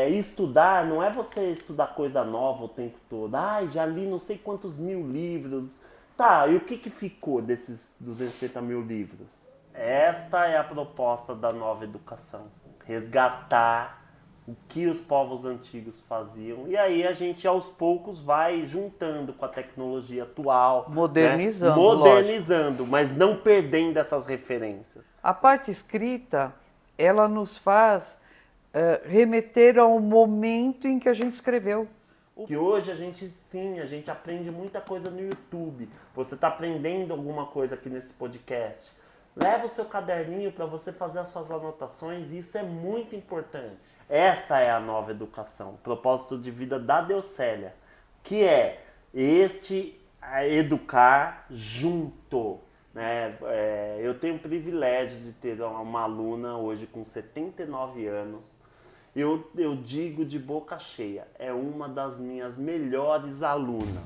Estudar não é você estudar coisa nova o tempo todo. Ai, já li não sei quantos mil livros. Tá, e o que ficou desses 250 mil livros? Esta é a proposta da nova educação. Resgatar o que os povos antigos faziam. E aí a gente aos poucos vai juntando com a tecnologia atual, né? Modernizando, lógico. Modernizando, mas não perdendo essas referências. A parte escrita, ela nos faz remeter ao momento em que a gente escreveu. Que hoje a gente aprende muita coisa no YouTube. Você está aprendendo alguma coisa aqui nesse podcast. Leva o seu caderninho para você fazer as suas anotações e isso é muito importante. Esta é a nova educação, propósito de vida da Deucélia, que é educar junto. Né? Eu tenho o privilégio de ter uma aluna hoje com 79 anos. Eu digo de boca cheia, é uma das minhas melhores alunas.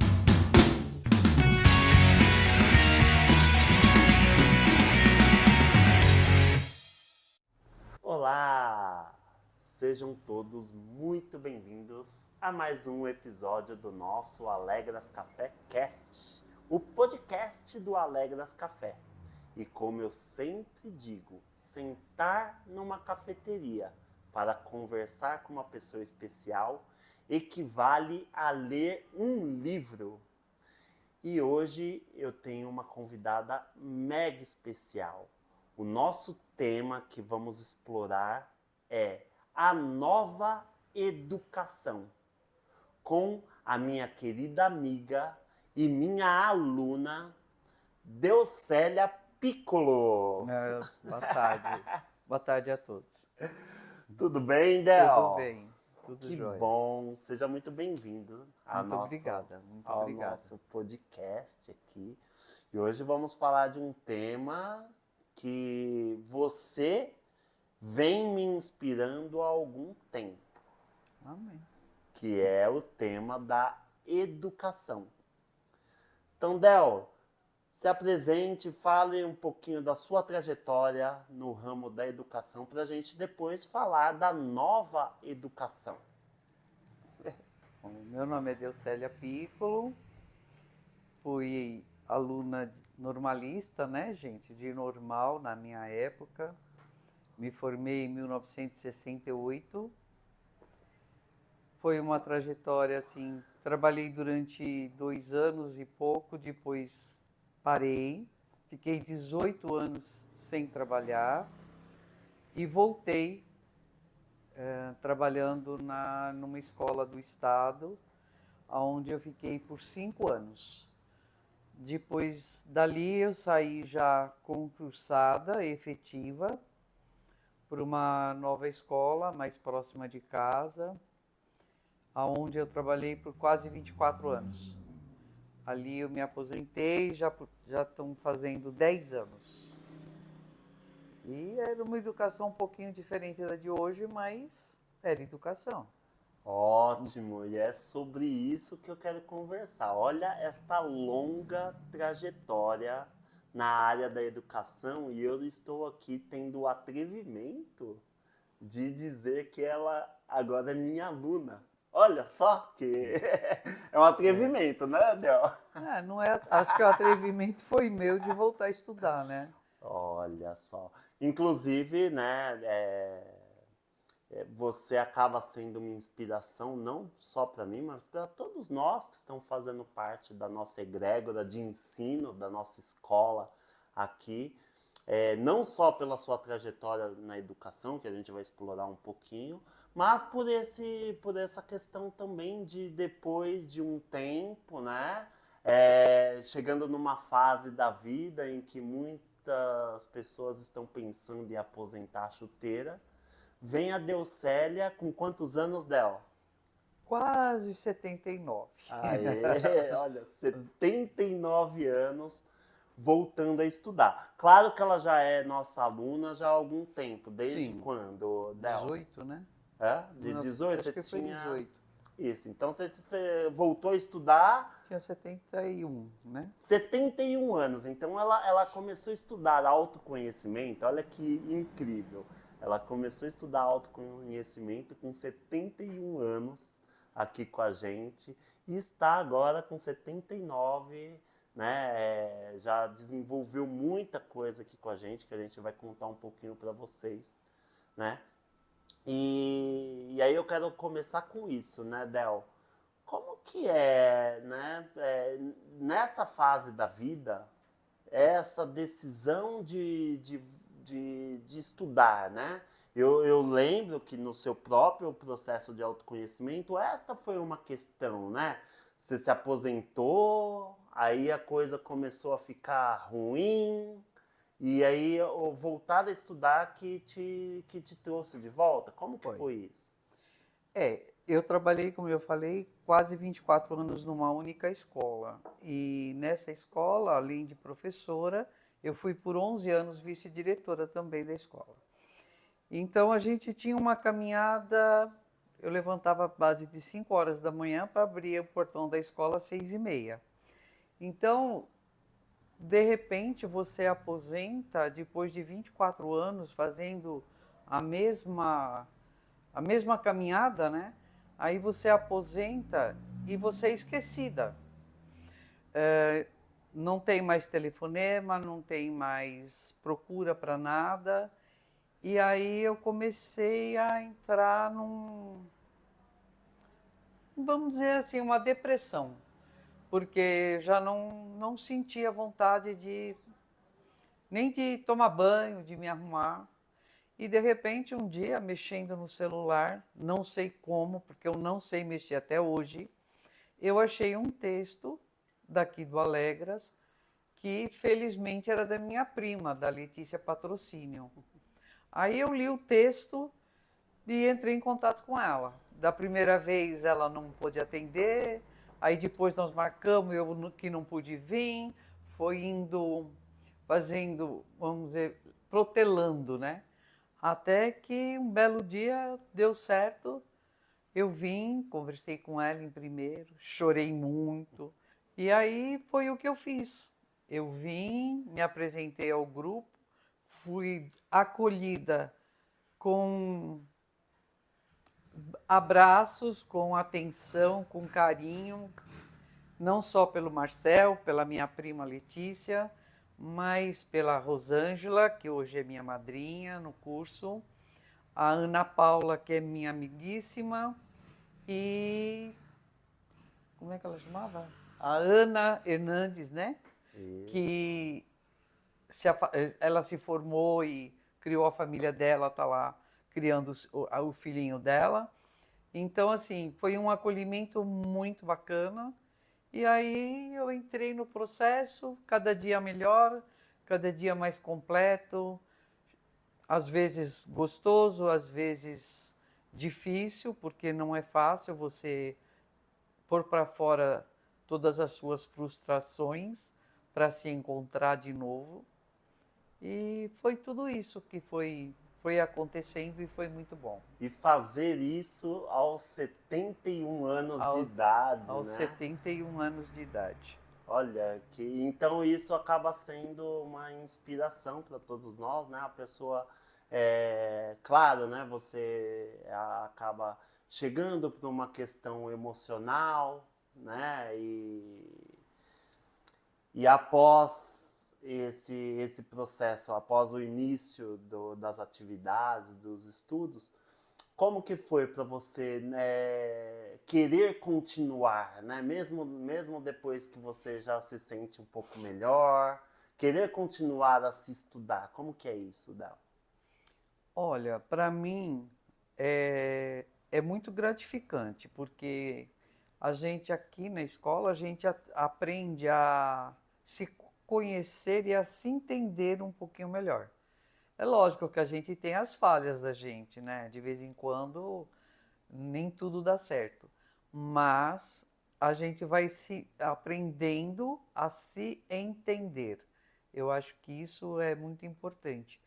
Olá! Sejam todos muito bem-vindos a mais um episódio do nosso Alegras Café Cast, o podcast do Alegras Café. E como eu sempre digo, sentar numa cafeteria para conversar com uma pessoa especial equivale a ler um livro. E hoje eu tenho uma convidada mega especial. O nosso tema que vamos explorar é a nova educação, com a minha querida amiga e minha aluna, Deucélia Piccolo. Boa tarde. Boa tarde a todos. Tudo bem, Del? Tudo bem, tudo Que jóia. bom, seja muito bem-vindo Muito obrigado. ao nosso podcast aqui. E hoje vamos falar de um tema que você vem me inspirando há algum tempo, Amém. que é o tema da educação. Então, Del, se apresente, fale um pouquinho da sua trajetória no ramo da educação para a gente depois falar da nova educação. Bom, meu nome é Deucélia Piccolo, fui aluna normalista, né, gente, de normal na minha época. Me formei em 1968. Foi uma trajetória assim, trabalhei durante 2 anos e pouco, depois parei, fiquei 18 anos sem trabalhar e voltei trabalhando numa escola do estado, onde eu fiquei por 5 anos. Depois dali eu saí já concursada, efetiva, para uma nova escola mais próxima de casa, onde eu trabalhei por quase 24 anos. Ali eu me aposentei, já estão fazendo 10 anos. E era uma educação um pouquinho diferente da de hoje, mas era educação. Ótimo, e é sobre isso que eu quero conversar. Olha esta longa trajetória na área da educação e eu estou aqui tendo o atrevimento de dizer que ela agora é minha aluna. Olha só que é um atrevimento, né, Del? Não é, acho que o atrevimento foi meu de voltar a estudar, né? Olha só. Inclusive, né, você acaba sendo uma inspiração não só para mim, mas para todos nós que estão fazendo parte da nossa egrégora de ensino, da nossa escola aqui. Não só pela sua trajetória na educação, que a gente vai explorar um pouquinho, mas por essa questão também de depois de um tempo, né? Chegando numa fase da vida em que muitas pessoas estão pensando em aposentar a chuteira, vem a Deucélia com quantos anos, Del? Quase 79. Aê, olha, 79 anos voltando a estudar. Claro que ela já é nossa aluna já há algum tempo. Desde Sim, quando, Del? 18, né? De 18 Acho você que foi tinha... 18. Isso, então você voltou a estudar... Tinha 71, né? 71 anos, então ela começou a estudar autoconhecimento, olha que incrível. Ela começou a estudar autoconhecimento com 71 anos aqui com a gente e está agora com 79, né? Já desenvolveu muita coisa aqui com a gente, que a gente vai contar um pouquinho para vocês, né? E aí eu quero começar com isso, né, Del? Como que é, né, nessa fase da vida, essa decisão de estudar, né? Eu lembro que no seu próprio processo de autoconhecimento, esta foi uma questão, né? Você se aposentou, aí a coisa começou a ficar ruim, e aí o voltar a estudar que te trouxe de volta. Como que foi isso? Eu trabalhei, como eu falei, quase 24 anos numa única escola. E nessa escola, além de professora, eu fui por 11 anos vice-diretora também da escola. Então a gente tinha uma caminhada, eu levantava a base de 5 horas da manhã para abrir o portão da escola às 6h30. Então, de repente, você aposenta depois de 24 anos fazendo a mesma caminhada, né? Aí você aposenta e você é esquecida. Não tem mais telefonema, não tem mais procura para nada. E aí eu comecei a entrar vamos dizer assim, uma depressão, porque já não sentia vontade nem de tomar banho, de me arrumar. E de repente um dia, mexendo no celular, não sei como, porque eu não sei mexer até hoje, eu achei um texto daqui do Alegras, que felizmente era da minha prima, da Letícia Patrocínio. Aí eu li o texto e entrei em contato com ela. Da primeira vez ela não pôde atender, aí depois nós marcamos, eu que não pude vir, foi indo, fazendo, vamos dizer, protelando, né? Até que um belo dia deu certo, eu vim, conversei com ela em primeiro, chorei muito, e aí foi o que eu fiz. Eu vim, me apresentei ao grupo, fui acolhida com abraços, com atenção, com carinho, não só pelo Marcel, pela minha prima Letícia, mas pela Rosângela, que hoje é minha madrinha no curso, a Ana Paula, que é minha amiguíssima, e como é que ela chamava? A Ana Hernandes, né? Que ela se formou e criou a família dela, está lá criando o filhinho dela. Então, assim, foi um acolhimento muito bacana. E aí eu entrei no processo, cada dia melhor, cada dia mais completo, às vezes gostoso, às vezes difícil, porque não é fácil você pôr para fora todas as suas frustrações para se encontrar de novo. E foi tudo isso que foi acontecendo e foi muito bom. E fazer isso aos 71 anos de idade, aos né? 71 anos de idade. Olha, então isso acaba sendo uma inspiração para todos nós, né? A pessoa, claro, né? Você acaba chegando para uma questão emocional, né? E após esse processo, após o início das atividades, dos estudos, como que foi para você, né, querer continuar, né? Mesmo depois que você já se sente um pouco melhor, querer continuar a se estudar, como que é isso, Del? Olha, para mim é muito gratificante, porque a gente aqui na escola, a gente aprende a se conhecer e a se entender um pouquinho melhor. É lógico que a gente tem as falhas da gente, né? De vez em quando nem tudo dá certo, mas a gente vai se aprendendo a se entender. Eu acho que isso é muito importante.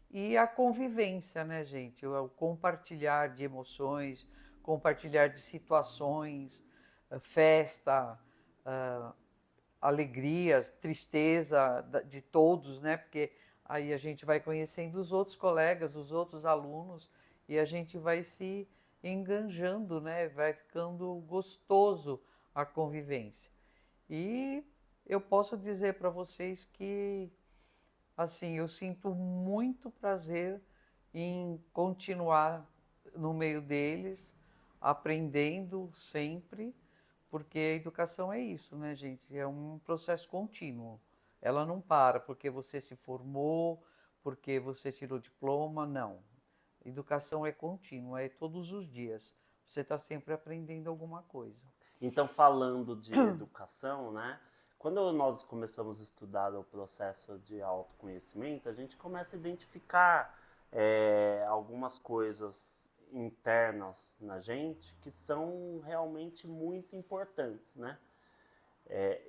E a convivência, né, gente? O compartilhar de emoções, compartilhar de situações, festa, alegrias, tristeza de todos, né? Porque Aí a gente vai conhecendo os outros colegas, os outros alunos, e a gente vai se enganjando, né? Vai ficando gostoso a convivência. E eu posso dizer para vocês que, assim, eu sinto muito prazer em continuar no meio deles, aprendendo sempre, porque a educação é isso, né, gente? É um processo contínuo. Ela não para porque você se formou, porque você tirou diploma, não. Educação é contínua, é todos os dias. Você está sempre aprendendo alguma coisa. Então, falando de educação, né? Quando nós começamos a estudar o processo de autoconhecimento, a gente começa a identificar algumas coisas internas na gente que são realmente muito importantes, né?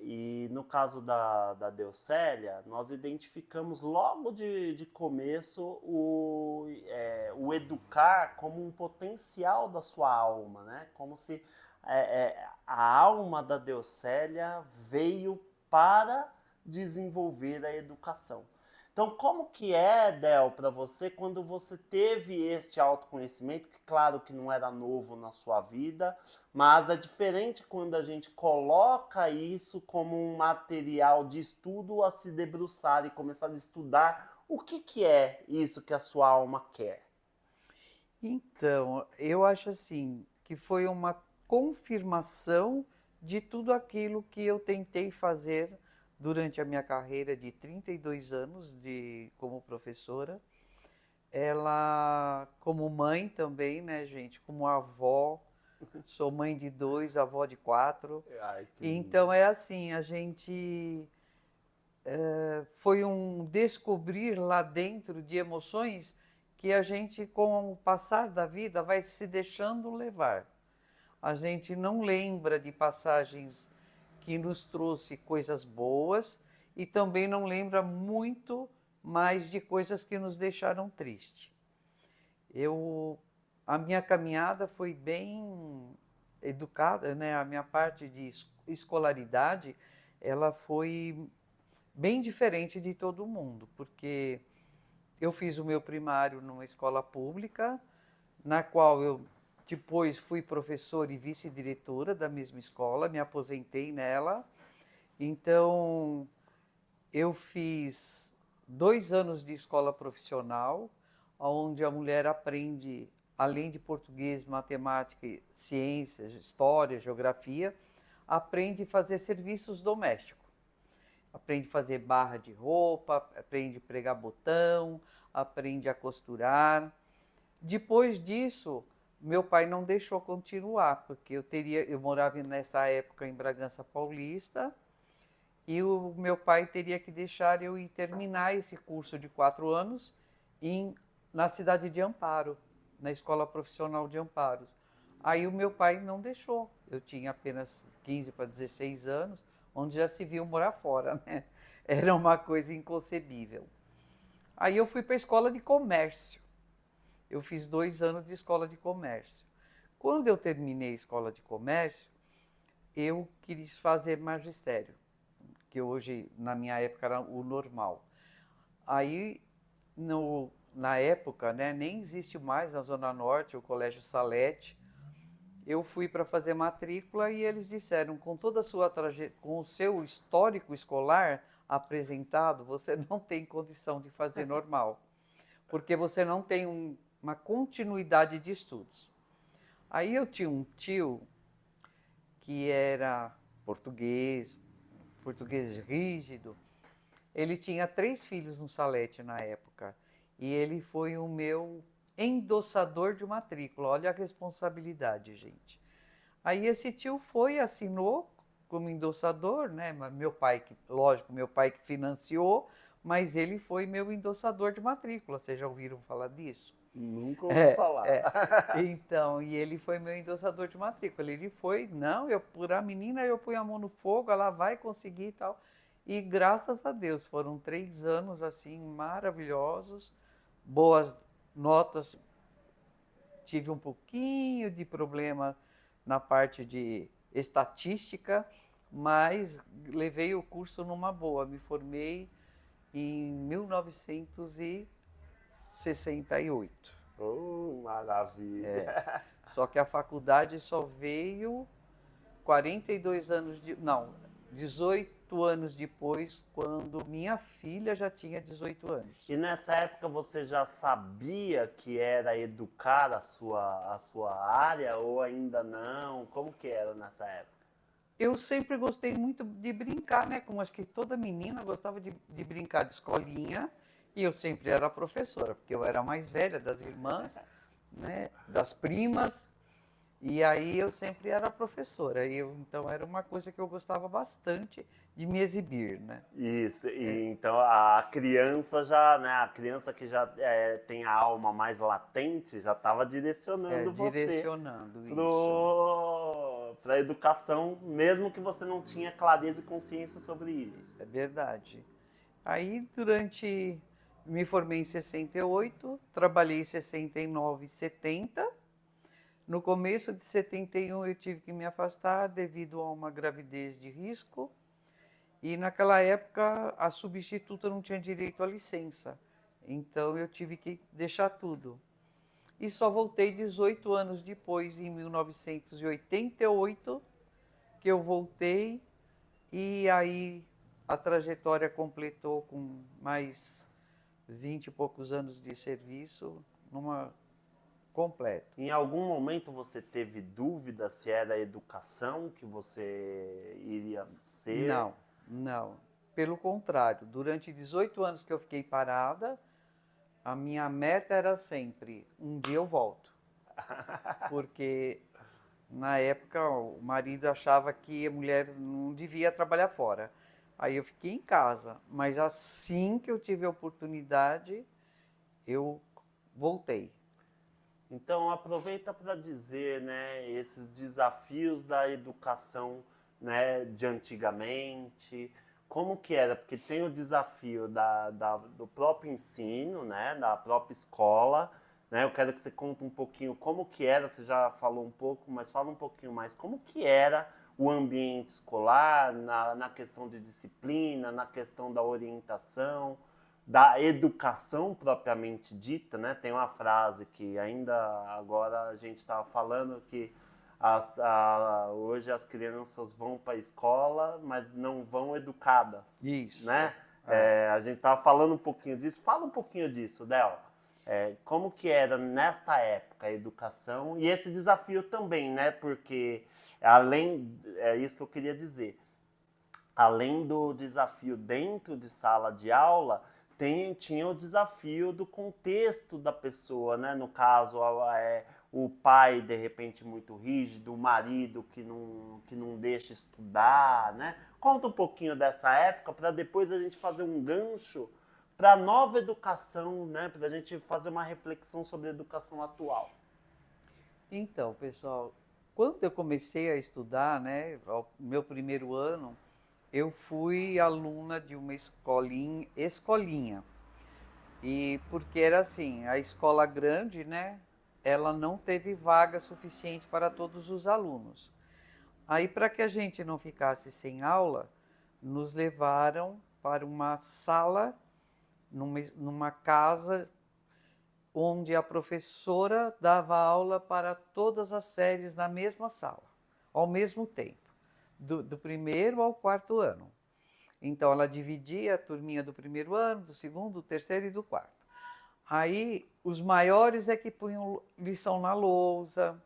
E no caso da Deucélia, nós identificamos logo de começo o educar como um potencial da sua alma, né? Como se a alma da Deucélia veio para desenvolver a educação. Então, como que é, Del, para você quando você teve este autoconhecimento, que claro que não era novo na sua vida, mas é diferente quando a gente coloca isso como um material de estudo a se debruçar e começar a estudar o que é isso que a sua alma quer. Então, eu acho assim que foi uma confirmação de tudo aquilo que eu tentei fazer durante a minha carreira de 32 anos como professora. Ela, como mãe também, né, gente? Como avó, sou mãe de 2, avó de 4. Ai, que Então, lindo. é assim, a gente foi um descobrir lá dentro de emoções que a gente, com o passar da vida, vai se deixando levar. A gente não lembra de passagens que nos trouxe coisas boas e também não lembra muito mais de coisas que nos deixaram triste. A minha caminhada foi bem educada, né? A minha parte de escolaridade, ela foi bem diferente de todo mundo, porque eu fiz o meu primário numa escola pública, na qual eu depois fui professora e vice-diretora da mesma escola, me aposentei nela. Então, eu fiz 2 anos de escola profissional, onde a mulher aprende, além de português, matemática, ciências, história, geografia, aprende a fazer serviços domésticos. Aprende a fazer barra de roupa, aprende a pregar botão, aprende a costurar. Depois disso, meu pai não deixou continuar, porque eu morava nessa época em Bragança Paulista, e o meu pai teria que deixar eu ir terminar esse curso de 4 anos na cidade de Amparo, na Escola Profissional de Amparos. Aí o meu pai não deixou. Eu tinha apenas 15 para 16 anos, onde já se viu morar fora, né? Era uma coisa inconcebível. Aí eu fui para a escola de comércio. Eu fiz 2 anos de escola de comércio. Quando eu terminei a escola de comércio, eu quis fazer magistério, que hoje, na minha época, era o normal. Aí, na época, né, nem existe mais na Zona Norte o Colégio Salete. Eu fui para fazer matrícula e eles disseram, com toda a sua com o seu histórico escolar apresentado, você não tem condição de fazer normal, porque você não tem uma continuidade de estudos. Aí eu tinha um tio que era português rígido. Ele tinha 3 filhos no Salete na época e ele foi o meu endossador de matrícula. Olha a responsabilidade, gente. Aí esse tio assinou como endossador, né? Meu pai, lógico, meu pai que financiou, mas ele foi meu endossador de matrícula. Vocês já ouviram falar disso? Nunca ouvi falar. Então, e ele foi meu endossador de matrícula. Ele foi, não, por a menina eu ponho a mão no fogo, ela vai conseguir e tal. E graças a Deus, foram 3 anos assim maravilhosos, boas notas. Tive um pouquinho de problema na parte de estatística, mas levei o curso numa boa, me formei em 1968. Oh, maravilha! Só que a faculdade só veio 42 anos não, 18 anos depois, quando minha filha já tinha 18 anos. E nessa época você já sabia que era educar a sua área ou ainda não? Como que era nessa época? Eu sempre gostei muito de brincar, né? Como acho que toda menina gostava de brincar de escolinha. E eu sempre era professora, porque eu era a mais velha das irmãs, né? Das primas. E aí eu sempre era professora. Então era uma coisa que eu gostava bastante de me exibir, né? Isso, e então a criança já, né? A criança que já tem a alma mais latente já estava direcionando você Direcionando isso. para a educação, mesmo que você não tinha clareza e consciência sobre isso. É verdade. Aí me formei em 68, trabalhei em 69 e 70. No começo de 71 eu tive que me afastar devido a uma gravidez de risco. E naquela época a substituta não tinha direito à licença. Então eu tive que deixar tudo. E só voltei 18 anos depois, em 1988, que eu voltei. E aí a trajetória completou com mais 20 e poucos anos de serviço, completo. Em algum momento você teve dúvida se era a educação que você iria ser? Não, não. Pelo contrário, durante 18 anos que eu fiquei parada, a minha meta era sempre, um dia eu volto. Porque na época o marido achava que a mulher não devia trabalhar fora. Aí eu fiquei em casa, mas assim que eu tive a oportunidade, eu voltei. Então aproveita para dizer, né, esses desafios da educação, né, de antigamente, como que era, porque tem o desafio do próprio ensino, né, da própria escola, né, eu quero que você conte um pouquinho como que era, você já falou um pouco, mas fala um pouquinho mais, como que era o ambiente escolar, na questão de disciplina, na questão da orientação, da educação propriamente dita, né? Tem uma frase que ainda agora a gente estava falando que hoje as crianças vão para a escola, mas não vão educadas. Isso. Né? A gente estava falando um pouquinho disso. Fala um pouquinho disso, Del. Como que era nesta época a educação e esse desafio também, né? Porque é isso que eu queria dizer. Além do desafio dentro de sala de aula, tinha o desafio do contexto da pessoa, né? No caso, o pai, de repente, muito rígido, o marido que não deixa estudar, né? Conta um pouquinho dessa época para depois a gente fazer um gancho para a nova educação, né? Para a gente fazer uma reflexão sobre a educação atual. Então, pessoal, quando eu comecei a estudar, né, meu primeiro ano, eu fui aluna de uma escolinha. E porque era assim, a escola grande, né, ela não teve vaga suficiente para todos os alunos. Aí, para que a gente não ficasse sem aula, nos levaram para uma sala, numa casa, onde a professora dava aula para todas as séries na mesma sala, ao mesmo tempo, do primeiro ao quarto ano. Então, ela dividia a turminha do primeiro ano, do segundo, do terceiro e do quarto. Aí, os maiores é que punham lição na lousa.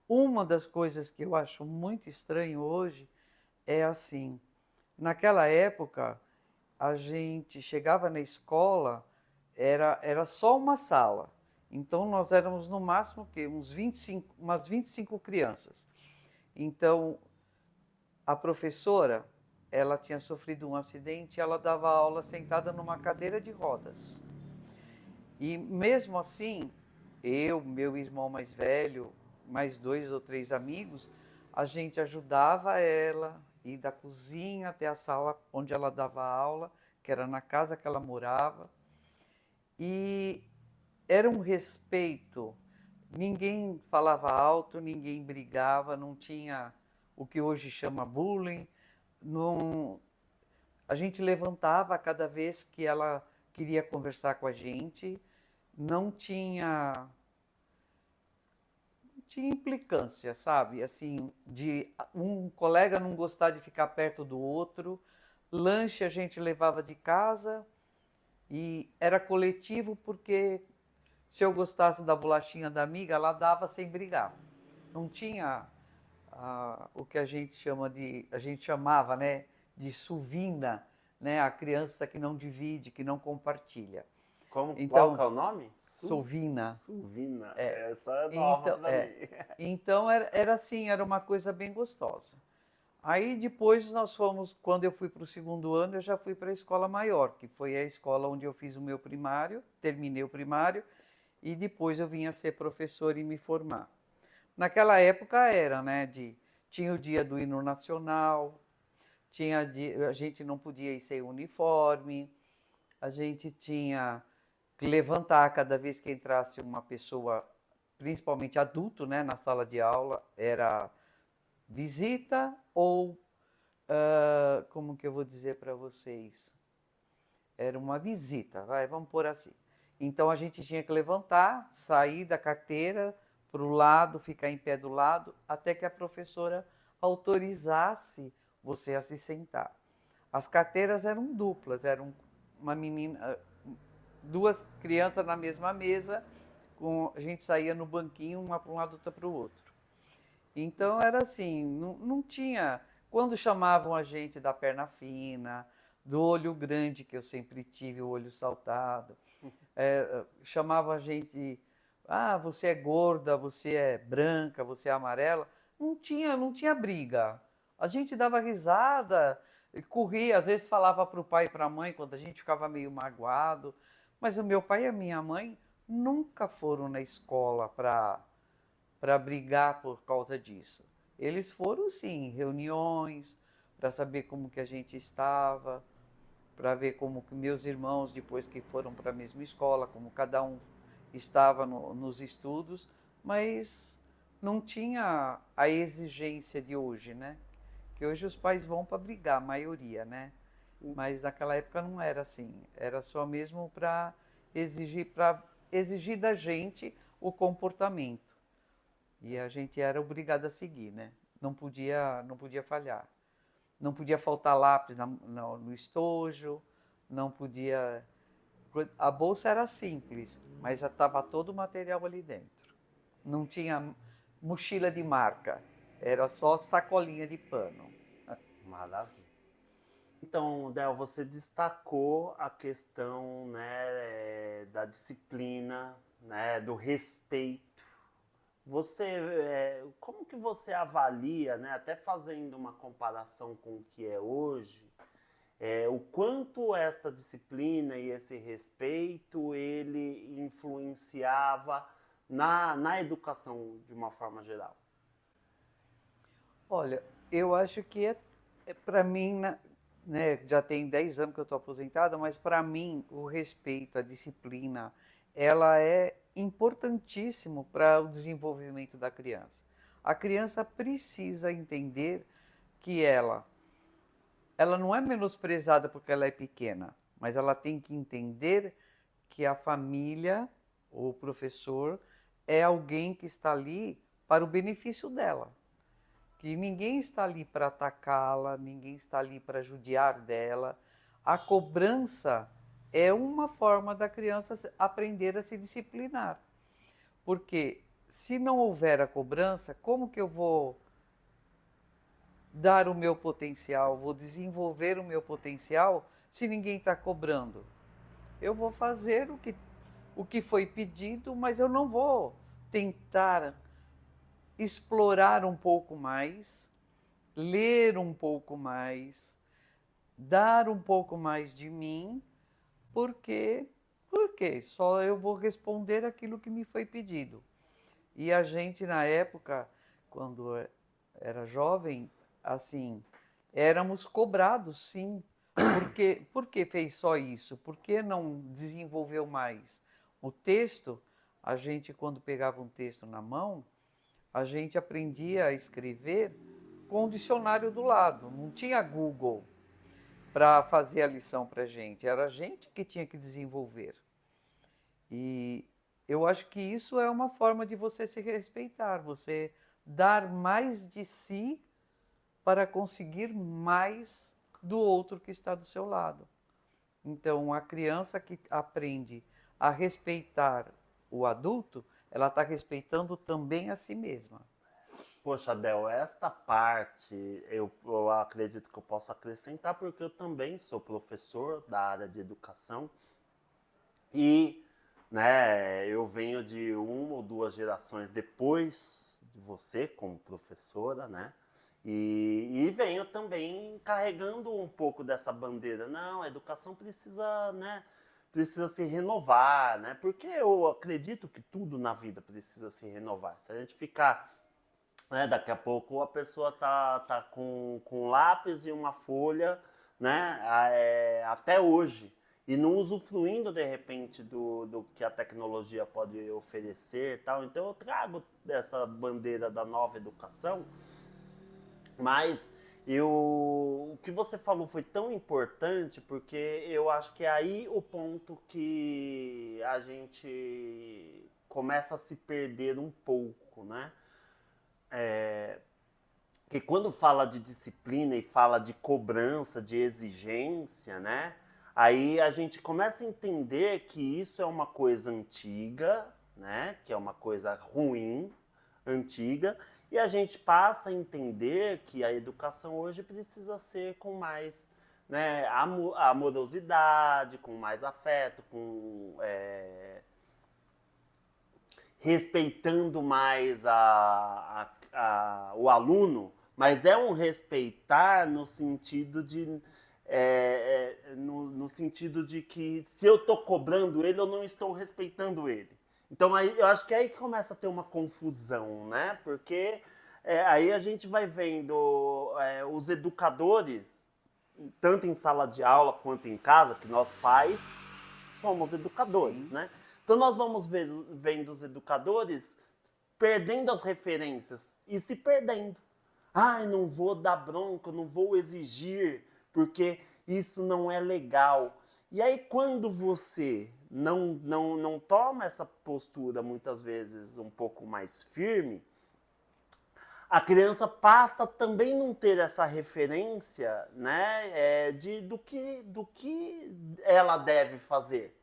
Uma das coisas que eu acho muito estranho hoje é assim, naquela época, a gente chegava na escola, era só uma sala. Então, nós éramos no máximo umas 25 crianças. Então, a professora, ela tinha sofrido um acidente e ela dava aula sentada numa cadeira de rodas. E mesmo assim, eu, meu irmão mais velho, mais 2 ou 3 amigos, a gente ajudava ela ir da cozinha até a sala onde ela dava aula, que era na casa que ela morava. E era um respeito. Ninguém falava alto, ninguém brigava, não tinha o que hoje chama bullying. Não, A gente levantava cada vez que ela queria conversar com a gente, não tinha implicância, sabe? Assim, de um colega não gostar de ficar perto do outro. Lanche a gente levava de casa e era coletivo porque se eu gostasse da bolachinha da amiga, ela dava sem brigar. Não tinha o que a gente chamava, né, de suvina, né, a criança que não divide, que não compartilha. Qual que Então, é o nome? sovina. Suvina. É. Essa é nova Então, para mim. então era assim, era uma coisa bem gostosa. Aí depois nós fomos, quando eu fui para o segundo ano, eu já fui para a escola maior, que foi a escola onde eu fiz o meu primário, terminei o primário, e depois eu vim a ser professor e me formar. Naquela época era, né, tinha o dia do hino nacional, a gente não podia ir sem uniforme, a gente tinha que levantar cada vez que entrasse uma pessoa, principalmente adulto, né, na sala de aula, era visita ou, como que eu vou dizer para vocês? Era uma visita, vamos pôr assim. Então a gente tinha que levantar, sair da carteira para o lado, ficar em pé do lado, até que a professora autorizasse você a se sentar. As carteiras eram duplas, eram uma menina, duas crianças na mesma mesa, a gente saía no banquinho, uma para um lado, outra para o outro. Então era assim, não tinha. Quando chamavam a gente da perna fina, do olho grande, que eu sempre tive, o olho saltado, chamavam a gente, você é gorda, você é branca, você é amarela. Não tinha briga. A gente dava risada, corria, às vezes falava para o pai e para a mãe quando a gente ficava meio magoado. Mas o meu pai e a minha mãe nunca foram na escola para brigar por causa disso. Eles foram, sim, em reuniões, para saber como que a gente estava, para ver como que meus irmãos, depois que foram para a mesma escola, como cada um estava nos estudos, mas não tinha a exigência de hoje, né? Que hoje os pais vão para brigar, a maioria, né? Mas naquela época não era assim. Era só mesmo para exigir da gente o comportamento. E a gente era obrigado a seguir, né? Não podia falhar. Não podia faltar lápis no estojo, não podia. A bolsa era simples, mas estava todo o material ali dentro. Não tinha mochila de marca, era só sacolinha de pano. Maravilha. Então, Del, você destacou a questão, né, da disciplina, né, do respeito. Como que você avalia, né, até fazendo uma comparação com o que é hoje, o quanto esta disciplina e esse respeito ele influenciava na educação de uma forma geral? Olha, eu acho que para mim, né, já tem 10 anos que eu estou aposentada, mas para mim o respeito, a disciplina, ela é importantíssimo para o desenvolvimento da criança. A criança precisa entender que ela não é menosprezada porque ela é pequena, mas ela tem que entender que a família, o professor, é alguém que está ali para o benefício dela. Que ninguém está ali para atacá-la, ninguém está ali para judiar dela. A cobrança é uma forma da criança aprender a se disciplinar. Porque se não houver a cobrança, como que eu vou dar o meu potencial, vou desenvolver o meu potencial se ninguém está cobrando? Eu vou fazer o que foi pedido, mas eu não vou tentar explorar um pouco mais, ler um pouco mais, dar um pouco mais de mim, porque só eu vou responder aquilo que me foi pedido. E a gente, na época, quando era jovem, assim, éramos cobrados, sim. Por que fez só isso? Por que não desenvolveu mais? O texto, a gente, quando pegava um texto na mão, a gente aprendia a escrever com o dicionário do lado, não tinha Google. para fazer a lição para a gente, era a gente que tinha que desenvolver. E eu acho que isso é uma forma de você se respeitar, você dar mais de si para conseguir mais do outro que está do seu lado. Então, a criança que aprende a respeitar o adulto, ela está respeitando também a si mesma. Poxa, Del, esta parte eu acredito que eu posso acrescentar, porque eu também sou professor da área de educação e, né, eu venho de uma ou duas gerações depois de você como professora, né? E venho também carregando um pouco dessa bandeira. Não, a educação precisa, né, precisa se renovar, né? Porque eu acredito que tudo na vida precisa se renovar. Se a gente ficar, né, daqui a pouco a pessoa tá com lápis e uma folha, né, até hoje, e não usufruindo de repente do que a tecnologia pode oferecer e tal. Então eu trago essa bandeira da nova educação, mas o que você falou foi tão importante, porque eu acho que é aí o ponto que a gente começa a se perder um pouco, né? Que quando fala de disciplina e fala de cobrança, de exigência, né? Aí a gente começa a entender que isso é uma coisa antiga, né? Que é uma coisa ruim, antiga, e a gente passa a entender que a educação hoje precisa ser com mais, né, amorosidade, com mais afeto, com respeitando mais o aluno, mas é um respeitar no sentido de no sentido de que se eu estou cobrando ele, eu não estou respeitando ele. Então aí, eu acho que é aí que começa a ter uma confusão, né? Porque aí a gente vai vendo os educadores, tanto em sala de aula quanto em casa, que nós pais somos educadores, Sim. né? Então nós vamos vendo os educadores perdendo as referências e se perdendo. Ai, não vou dar bronca, não vou exigir, porque isso não é legal. E aí, quando você não toma essa postura, muitas vezes um pouco mais firme, a criança passa também não ter essa referência, né, do que ela deve fazer.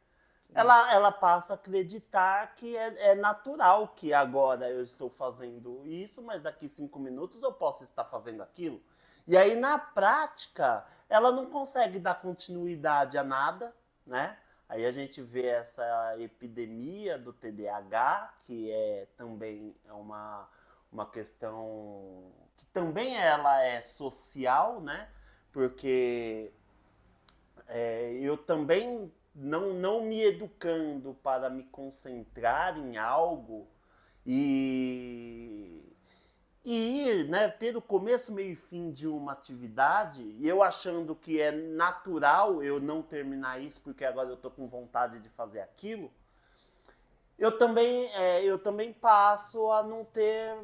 Ela passa a acreditar que é natural que agora eu estou fazendo isso, mas daqui 5 minutos eu posso estar fazendo aquilo. E aí, na prática, ela não consegue dar continuidade a nada, né? Aí a gente vê essa epidemia do TDAH, que também é uma questão que também ela é social, né? Porque eu também não me educando para me concentrar em algo e, ir, né, ter o começo, meio e fim de uma atividade, e eu achando que é natural eu não terminar isso porque agora eu estou com vontade de fazer aquilo, eu também passo a não ter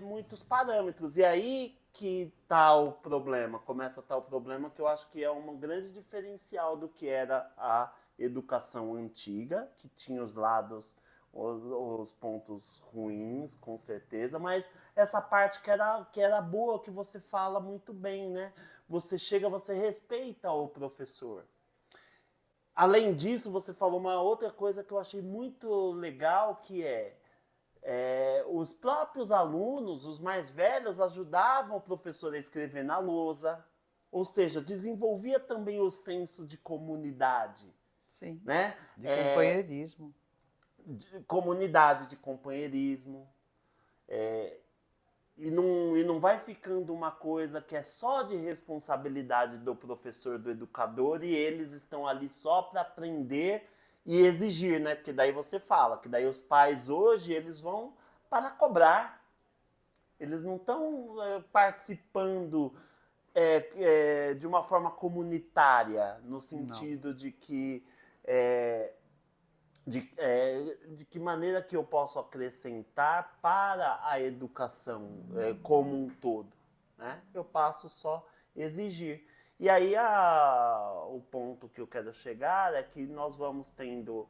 muitos parâmetros. E aí que tá o problema, começa a estar o problema, que eu acho que é um grande diferencial do que era a educação antiga, que tinha os lados, os pontos ruins, com certeza, mas essa parte que era boa, que você fala muito bem, né? Você chega, você respeita o professor. Além disso, você falou uma outra coisa que eu achei muito legal, que os próprios alunos, os mais velhos, ajudavam o professor a escrever na lousa, ou seja, desenvolvia também o senso de comunidade, Sim, né? de companheirismo. Comunidade, de companheirismo. E não vai ficando uma coisa que é só de responsabilidade do professor, do educador, e eles estão ali só para aprender e exigir, né? Porque daí você fala que daí os pais hoje eles vão para cobrar. Eles não estão participando de uma forma comunitária, no Não. sentido de que de que maneira que eu posso acrescentar para a educação como um todo, né? Eu passo só exigir. E aí o ponto que eu quero chegar é que nós vamos tendo...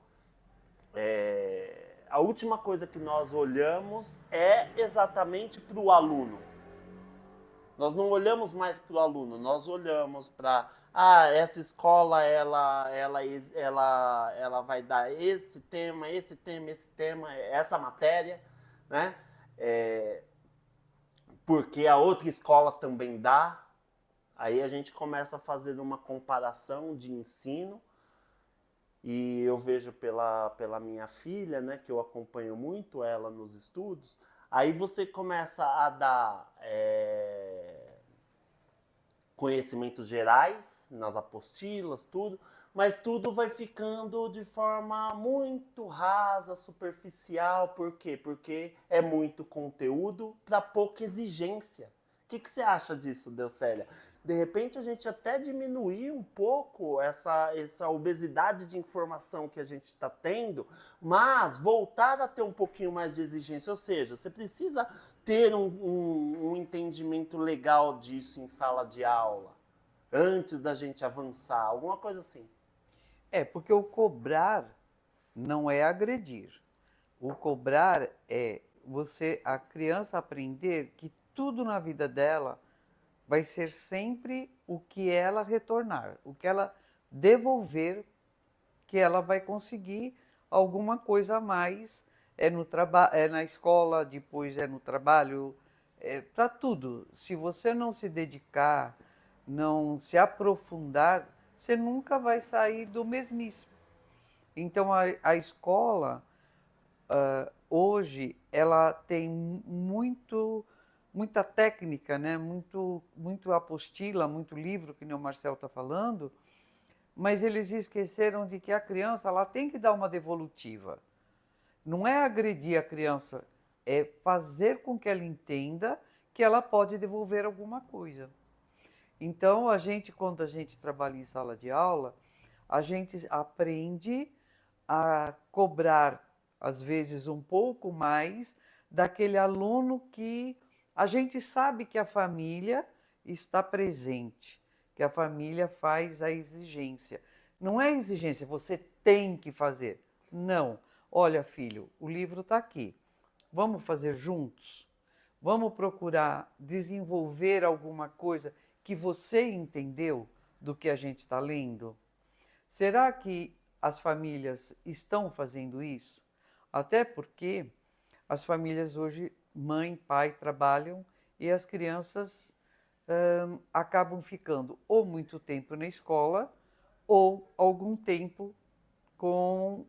a última coisa que nós olhamos é exatamente para o aluno. Nós não olhamos mais para o aluno, nós olhamos para essa escola ela vai dar esse tema, essa matéria, né? Porque a outra escola também dá. Aí a gente começa a fazer uma comparação de ensino. E eu vejo pela minha filha, né, que eu acompanho muito ela nos estudos, aí você começa a dar conhecimentos gerais nas apostilas, tudo, mas tudo vai ficando de forma muito rasa, superficial. Por quê? Porque é muito conteúdo para pouca exigência. O que você acha disso, Delcélia? De repente a gente até diminuir um pouco essa obesidade de informação que a gente está tendo, mas voltar a ter um pouquinho mais de exigência. Ou seja, você precisa ter um entendimento legal disso em sala de aula, antes da gente avançar, alguma coisa assim. Porque o cobrar não é agredir. O cobrar é a criança aprender que tudo na vida dela vai ser sempre o que ela retornar, o que ela devolver, que ela vai conseguir alguma coisa a mais, na escola, depois é no trabalho, para tudo. Se você não se dedicar, não se aprofundar, você nunca vai sair do mesmíssimo. Então a escola, hoje, ela tem muita técnica, né? muito apostila, muito livro, que nem o Marcel está falando, mas eles esqueceram de que a criança ela tem que dar uma devolutiva. Não é agredir a criança, é fazer com que ela entenda que ela pode devolver alguma coisa. Então, quando a gente trabalha em sala de aula, a gente aprende a cobrar, às vezes, um pouco mais daquele aluno que a gente sabe que a família está presente, que a família faz a exigência. Não é exigência, você tem que fazer. Não. Olha, filho, o livro está aqui. Vamos fazer juntos? Vamos procurar desenvolver alguma coisa que você entendeu do que a gente está lendo? Será que as famílias estão fazendo isso? Até porque as famílias hoje, mãe, pai, trabalham e as crianças acabam ficando ou muito tempo na escola ou algum tempo com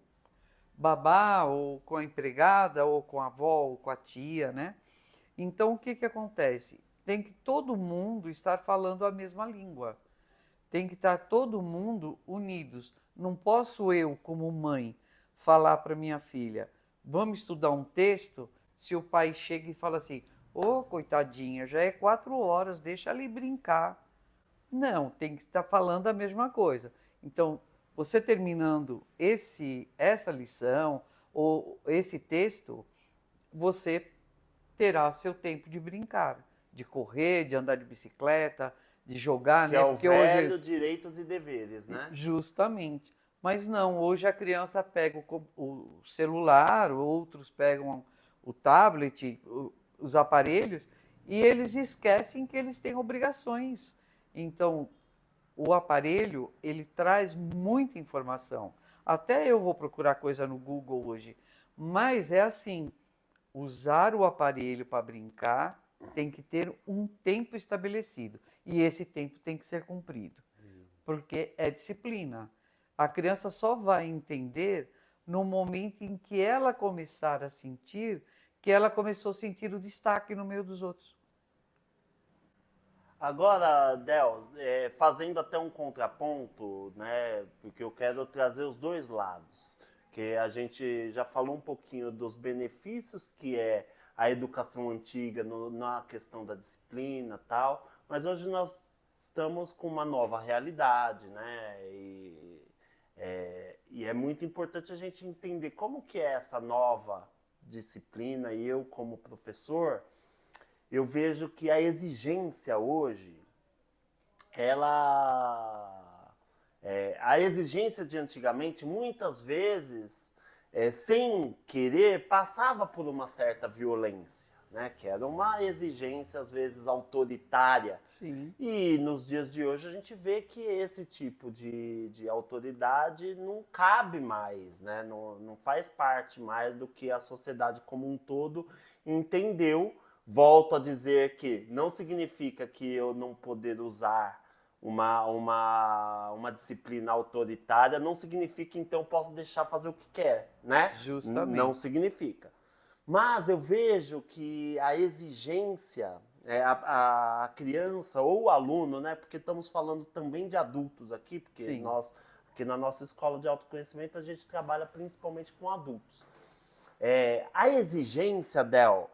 babá, ou com a empregada, ou com a avó, ou com a tia, né? Então, o que acontece? Tem que todo mundo estar falando a mesma língua. Tem que estar todo mundo unidos. Não posso eu, como mãe, falar para minha filha, vamos estudar um texto, se o pai chega e fala assim, coitadinha, já é 4 horas, deixa ela ir brincar. Não, tem que estar falando a mesma coisa. Então, você terminando essa lição ou esse texto, você terá seu tempo de brincar, de correr, de andar de bicicleta, de jogar, que né? é o Porque velho hoje direitos e deveres, né? Justamente. Mas não, hoje a criança pega o celular, outros pegam o tablet, os aparelhos, e eles esquecem que eles têm obrigações. Então, o aparelho, ele traz muita informação. Até eu vou procurar coisa no Google hoje, mas é assim, usar o aparelho para brincar tem que ter um tempo estabelecido, e esse tempo tem que ser cumprido, porque é disciplina. A criança só vai entender no momento em que ela começar a sentir que ela começou a sentir o destaque no meio dos outros. Agora, Del, fazendo até um contraponto, né, porque eu quero trazer os dois lados, que a gente já falou um pouquinho dos benefícios que é a educação antiga na questão da disciplina e tal, mas hoje nós estamos com uma nova realidade, né, e é muito importante a gente entender como que é essa nova disciplina, e eu como professor, eu vejo que a exigência hoje, a exigência de antigamente, muitas vezes, sem querer, passava por uma certa violência, né? Que era uma exigência, às vezes, autoritária. Sim. E nos dias de hoje a gente vê que esse tipo de autoridade não cabe mais, né? Não faz parte mais do que a sociedade como um todo entendeu. Volto a dizer que não significa que eu não poder usar uma disciplina autoritária, não significa então eu posso deixar fazer o que quer, né? Justamente. Não significa. Mas eu vejo que a exigência, a criança ou o aluno, né? Porque estamos falando também de adultos aqui, porque Sim. nós, aqui na nossa escola de autoconhecimento, a gente trabalha principalmente com adultos. A exigência, Del,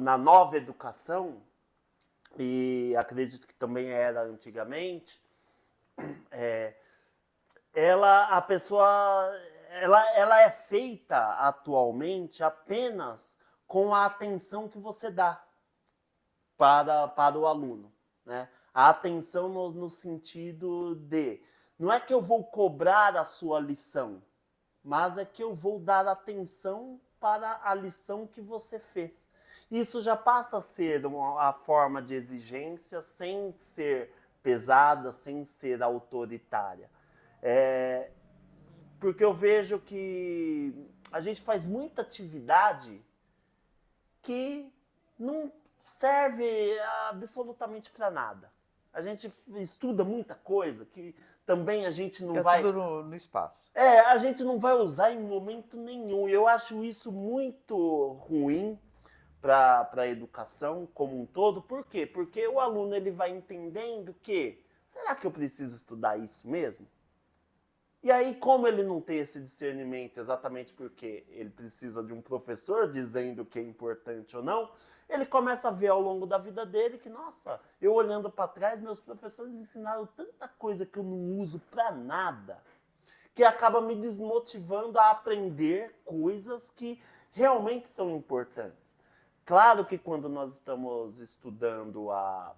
na nova educação, e acredito que também era antigamente, a pessoa, ela é feita atualmente apenas com a atenção que você dá para o aluno, né? A atenção no sentido de, não é que eu vou cobrar a sua lição, mas é que eu vou dar atenção para a lição que você fez. Isso já passa a ser a forma de exigência sem ser pesada, sem ser autoritária. Porque eu vejo que a gente faz muita atividade que não serve absolutamente para nada. A gente estuda muita coisa que também a gente não vai... tudo no espaço. A gente não vai usar em momento nenhum. Eu acho isso muito ruim para a educação como um todo. Por quê? Porque o aluno ele vai entendendo que, será que eu preciso estudar isso mesmo? E aí, como ele não tem esse discernimento exatamente porque ele precisa de um professor dizendo o que é importante ou não, ele começa a ver ao longo da vida dele que, nossa, eu olhando para trás, meus professores ensinaram tanta coisa que eu não uso para nada, que acaba me desmotivando a aprender coisas que realmente são importantes. Claro que quando nós estamos estudando a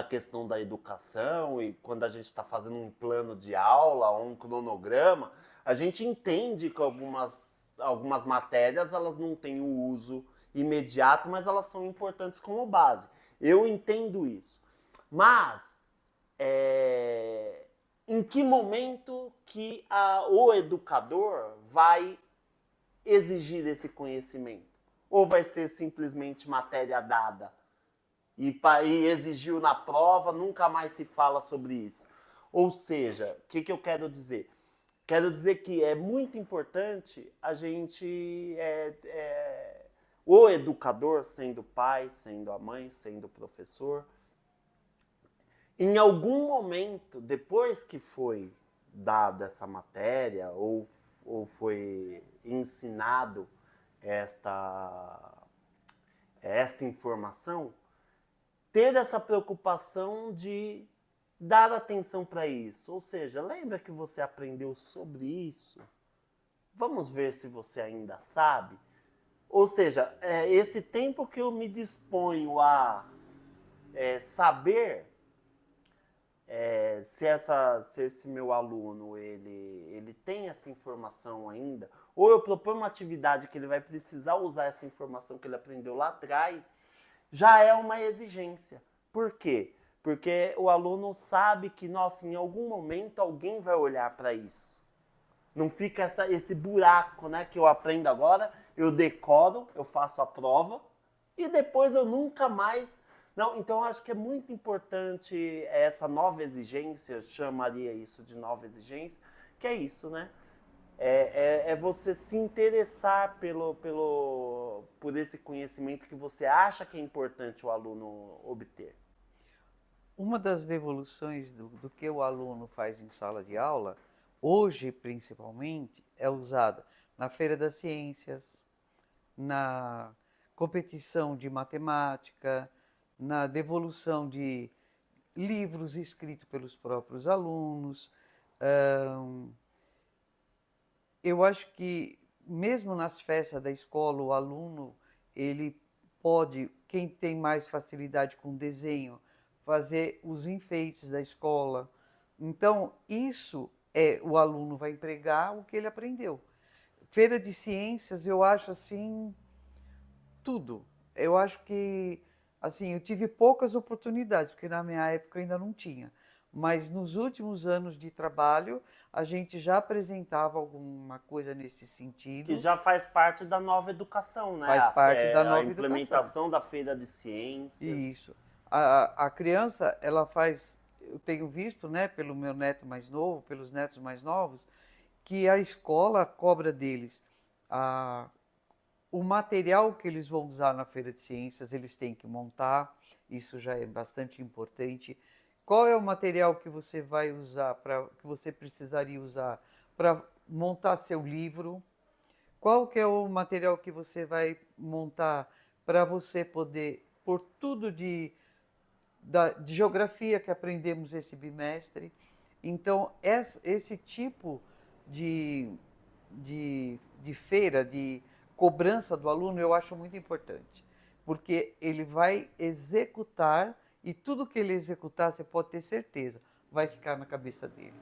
questão da educação e quando a gente está fazendo um plano de aula ou um cronograma, a gente entende que algumas matérias elas não têm o uso imediato, mas elas são importantes como base. Eu entendo isso. Mas em que momento que o educador vai exigir esse conhecimento? Ou vai ser simplesmente matéria dada? E exigiu na prova, nunca mais se fala sobre isso. Ou seja, o que eu quero dizer? Quero dizer que é muito importante a gente, o educador, sendo pai, sendo a mãe, sendo o professor, em algum momento, depois que foi dada essa matéria ou foi ensinado esta informação, ter essa preocupação de dar atenção para isso. Ou seja, lembra que você aprendeu sobre isso? Vamos ver se você ainda sabe. Ou seja, esse tempo que eu me disponho a saber se esse meu aluno ele tem essa informação ainda, ou eu proponho uma atividade que ele vai precisar usar essa informação que ele aprendeu lá atrás, já é uma exigência. Por quê? Porque o aluno sabe que, nossa, em algum momento alguém vai olhar para isso. Não fica esse buraco, né, que eu aprendo agora, eu decoro, eu faço a prova e depois eu nunca mais... Não, então eu acho que é muito importante essa nova exigência, eu chamaria isso de nova exigência, que é isso, né? É você se interessar por esse conhecimento que você acha que é importante o aluno obter. Uma das devoluções do que o aluno faz em sala de aula, hoje principalmente, é usada na Feira das Ciências, na competição de matemática, na devolução de livros escritos pelos próprios alunos. Eu acho que mesmo nas festas da escola, o aluno, ele pode, quem tem mais facilidade com desenho, fazer os enfeites da escola. Então, isso o aluno vai empregar o que ele aprendeu. Feira de ciências, eu acho assim, tudo. Eu acho que, assim, eu tive poucas oportunidades, porque na minha época ainda não tinha. Mas nos últimos anos de trabalho, a gente já apresentava alguma coisa nesse Que sentido. já faz parte da nova educação, né? Faz parte da A nova educação. implementação da feira de ciências. Isso. A criança, ela faz, eu tenho visto, né, pelo meu neto mais novo, pelos netos mais novos, que a escola cobra deles o material que eles vão usar na feira de ciências, eles têm que montar, isso já é bastante importante. Qual é o material que você vai usar, que você precisaria usar para montar seu livro? Qual que é o material que você vai montar para você poder pôr tudo de geografia que aprendemos esse bimestre? Então, esse tipo de, de feira, de cobrança do aluno, eu acho muito importante, porque ele vai executar e tudo que ele executar, você pode ter certeza, vai ficar na cabeça dele.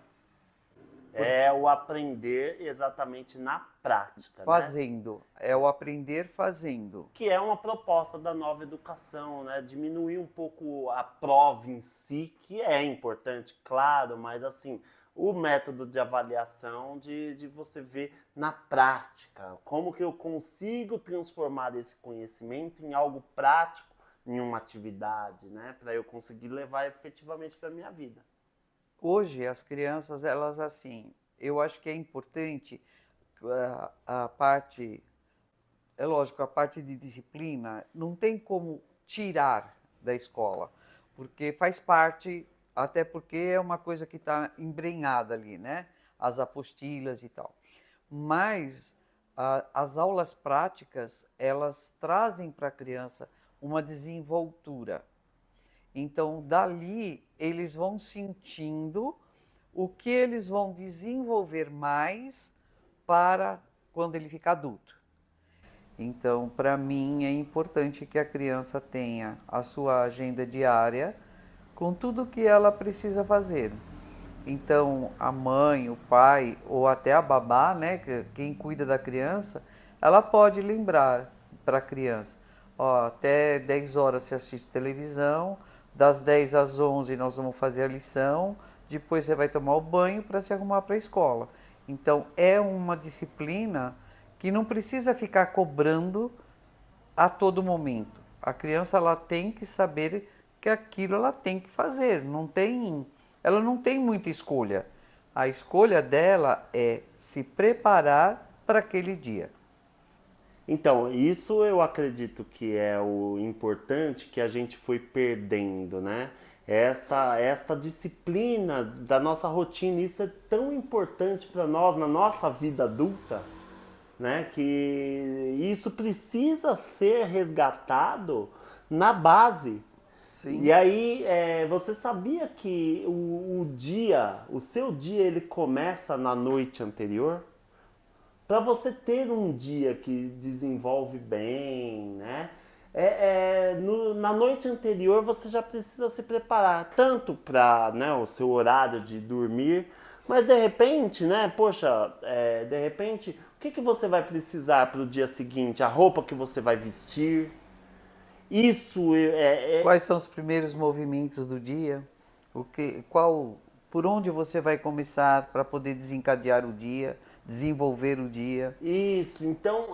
É o aprender exatamente na prática, né? Fazendo, é o aprender fazendo. Que é uma proposta da nova educação, né? Diminuir um pouco a prova em si, que é importante, claro, mas assim, o método de avaliação de você ver na prática, como que eu consigo transformar esse conhecimento em algo prático, em uma atividade, né? Para eu conseguir levar efetivamente para a minha vida. Hoje, as crianças, elas assim, eu acho que é importante a parte, é lógico, a parte de disciplina, não tem como tirar da escola, porque faz parte, até porque é uma coisa que está embrenhada ali, né? As apostilas e tal. Mas as aulas práticas, elas trazem para a criança uma desenvoltura. Então, dali, eles vão sentindo o que eles vão desenvolver mais para quando ele ficar adulto. Então, para mim, é importante que a criança tenha a sua agenda diária com tudo que ela precisa fazer. Então, a mãe, o pai ou até a babá, né, quem cuida da criança, ela pode lembrar para a criança, ó, até 10 horas você assiste televisão, das 10 às 11 nós vamos fazer a lição, depois você vai tomar o banho para se arrumar para a escola. Então, é uma disciplina que não precisa ficar cobrando a todo momento. A criança ela tem que saber que aquilo ela tem que fazer, ela não tem muita escolha. A escolha dela é se preparar para aquele dia. Então, isso eu acredito que é o importante que a gente foi perdendo, né? Esta disciplina da nossa rotina, isso é tão importante para nós na nossa vida adulta, né? Que isso precisa ser resgatado na base. Sim. E aí, você sabia que o seu dia, ele começa na noite anterior? Para você ter um dia que desenvolve bem, né? Na noite anterior você já precisa se preparar, tanto para, né, o seu horário de dormir, mas de repente, né, poxa, de repente, o que você vai precisar para o dia seguinte? A roupa que você vai vestir. Isso Quais são os primeiros movimentos do dia? Por onde você vai começar para poder desencadear o dia, desenvolver o dia? Isso, então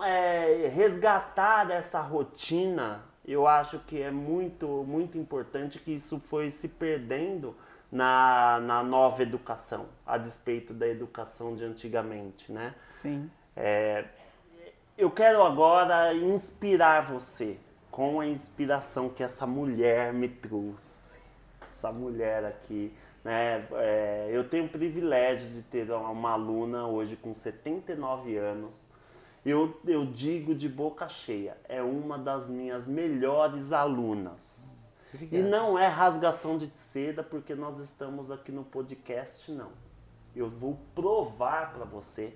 resgatar essa rotina, eu acho que é muito importante, que isso foi se perdendo na nova educação, a despeito da educação de antigamente, né? Sim. Eu quero agora inspirar você com a inspiração que essa mulher me trouxe. Essa mulher aqui, né? Eu tenho o privilégio de ter uma aluna hoje com 79 anos. Eu digo de boca cheia, é uma das minhas melhores alunas. Obrigado. E não é rasgação de seda, porque nós estamos aqui no podcast, não. Eu vou provar para você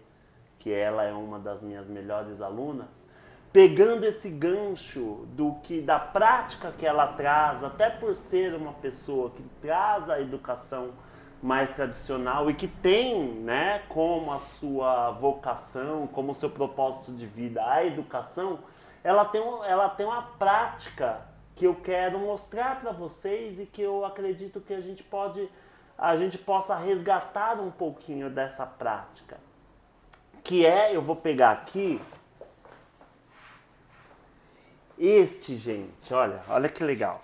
que ela é uma das minhas melhores alunas, pegando esse gancho da prática que ela traz, até por ser uma pessoa que traz a educação mais tradicional e que tem, né, como a sua vocação, como o seu propósito de vida a educação, ela tem uma prática que eu quero mostrar para vocês e que eu acredito que a gente possa resgatar um pouquinho dessa prática. Que eu vou pegar aqui este, gente, olha que legal.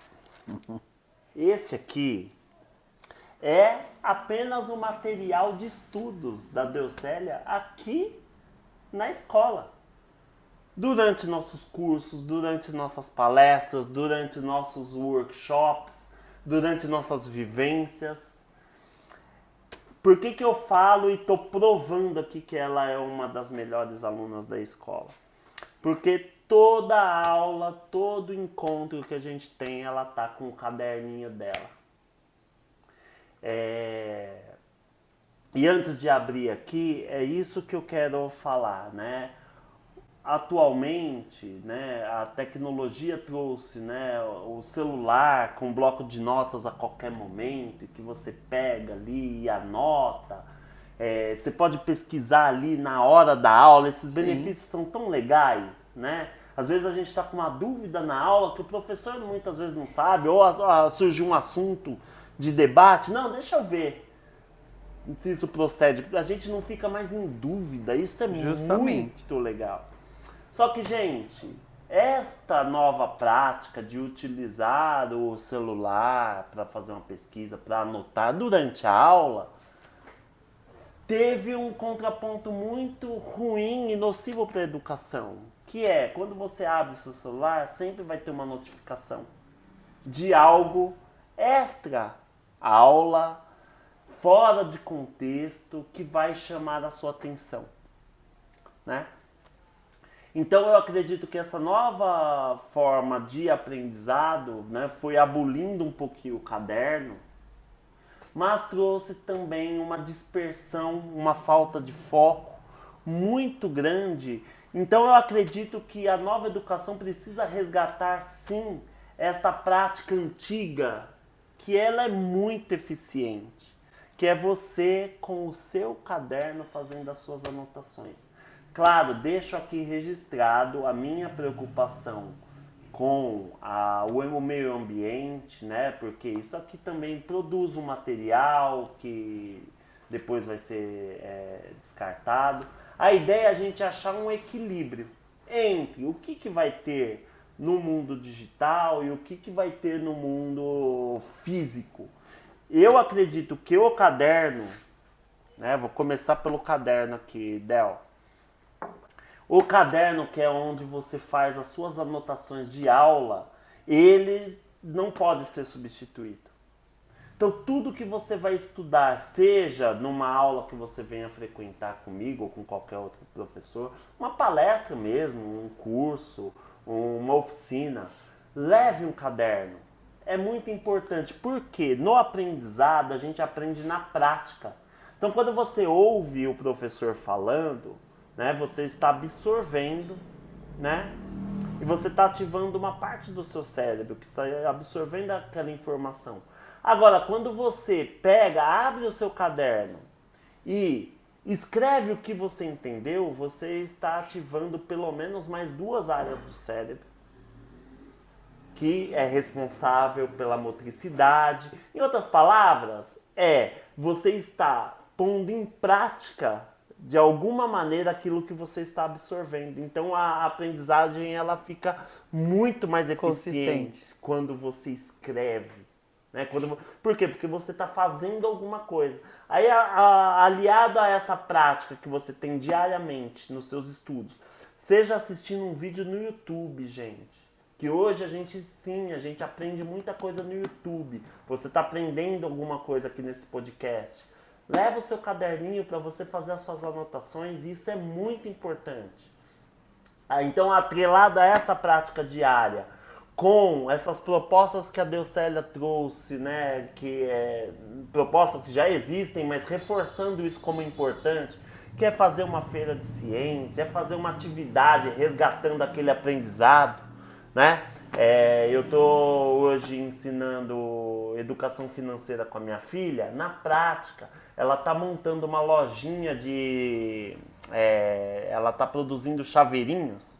Este aqui é apenas o material de estudos da Deucélia aqui na escola. Durante nossos cursos, durante nossas palestras, durante nossos workshops, durante nossas vivências. Por que eu falo e estou provando aqui que ela é uma das melhores alunas da escola? Porque toda aula, todo encontro que a gente tem, ela tá com o caderninho dela. E antes de abrir aqui, é isso que eu quero falar, né? Atualmente, né, a tecnologia trouxe, né, o celular com bloco de notas a qualquer momento, que você pega ali e anota. Você pode pesquisar ali na hora da aula, esses Sim. benefícios são tão legais, né? Às vezes a gente está com uma dúvida na aula que o professor muitas vezes não sabe, ou surgiu um assunto de debate. Não, deixa eu ver se isso procede. A gente não fica mais em dúvida, isso é muito legal. Só que, gente, esta nova prática de utilizar o celular para fazer uma pesquisa, para anotar durante a aula, teve um contraponto muito ruim e nocivo para a educação, que é, quando você abre seu celular, sempre vai ter uma notificação de algo extra, aula, fora de contexto, que vai chamar a sua atenção, né? Então eu acredito que essa nova forma de aprendizado, né, foi abolindo um pouquinho o caderno, mas trouxe também uma dispersão, uma falta de foco muito grande. Então eu acredito que a nova educação precisa resgatar sim esta prática antiga, que ela é muito eficiente, que é você com o seu caderno fazendo as suas anotações. Claro, deixo aqui registrado a minha preocupação com o meio ambiente, né? Porque isso aqui também produz um material que depois vai ser descartado. A ideia é a gente achar um equilíbrio entre o que vai ter no mundo digital e o que vai ter no mundo físico. Eu acredito que o caderno, né? Vou começar pelo caderno aqui, Del. O caderno, que é onde você faz as suas anotações de aula, ele não pode ser substituído. Então, tudo que você vai estudar, seja numa aula que você venha frequentar comigo ou com qualquer outro professor, uma palestra mesmo, um curso, uma oficina, leve um caderno. É muito importante, porque no aprendizado a gente aprende na prática. Então, quando você ouve o professor falando, né, você está absorvendo, né, e você está ativando uma parte do seu cérebro que está absorvendo aquela informação. Agora, quando você abre o seu caderno e escreve o que você entendeu, você está ativando pelo menos mais 2 áreas do cérebro, que é responsável pela motricidade. Em outras palavras, você está pondo em prática de alguma maneira aquilo que você está absorvendo. Então a aprendizagem ela fica muito mais eficiente quando você escreve, né? Por quê? Porque você está fazendo alguma coisa. Aí aliado a essa prática que você tem diariamente nos seus estudos, seja assistindo um vídeo no YouTube, gente. Que hoje a gente aprende muita coisa no YouTube. Você está aprendendo alguma coisa aqui nesse podcast. Leva o seu caderninho para você fazer as suas anotações, e isso é muito importante. Então, atrelado a essa prática diária, com essas propostas que a Deucélia trouxe, né, propostas que já existem, mas reforçando isso como importante, quer fazer uma feira de ciência, quer fazer uma atividade resgatando aquele aprendizado, né? Eu estou hoje ensinando educação financeira com a minha filha. Na prática, ela está montando uma lojinha ela está produzindo chaveirinhos,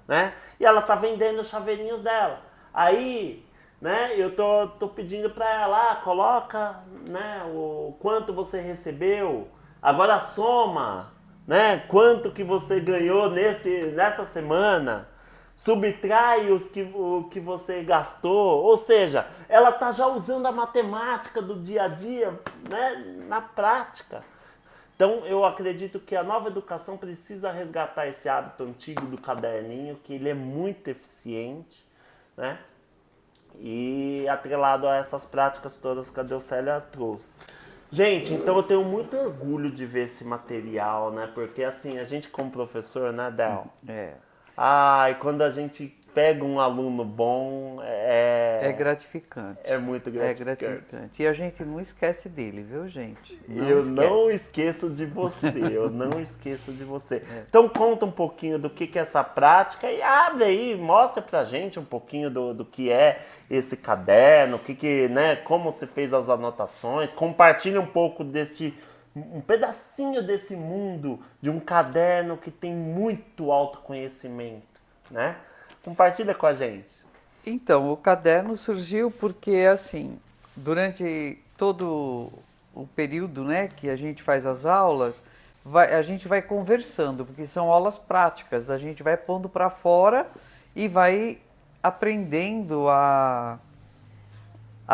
né? E ela está vendendo os chaveirinhos dela. Aí, né, eu tô pedindo para ela, coloca, né, o quanto você recebeu, agora soma, né, quanto que você ganhou nessa semana, subtrai o que você gastou, ou seja, ela tá já usando a matemática do dia a dia, né, na prática. Então, eu acredito que a nova educação precisa resgatar esse hábito antigo do caderninho, que ele é muito eficiente, né? E atrelado a essas práticas todas que a Delcélia trouxe. Gente, então eu tenho muito orgulho de ver esse material, né? Porque assim, a gente como professor, né, Del? E quando a gente pega um aluno bom, é gratificante. É muito gratificante. É gratificante. E a gente não esquece dele, viu, gente? Não esqueço de você, eu não esqueço de você. Então conta um pouquinho do que é essa prática e abre aí, mostra pra gente um pouquinho do que é esse caderno, né, como você fez as anotações, compartilha um pouco um pedacinho desse mundo de um caderno que tem muito autoconhecimento, né? Compartilha com a gente. Então, o caderno surgiu porque, assim, durante todo o período, né, que a gente faz as aulas, a gente vai conversando, porque são aulas práticas, a gente vai pondo para fora e vai aprendendo a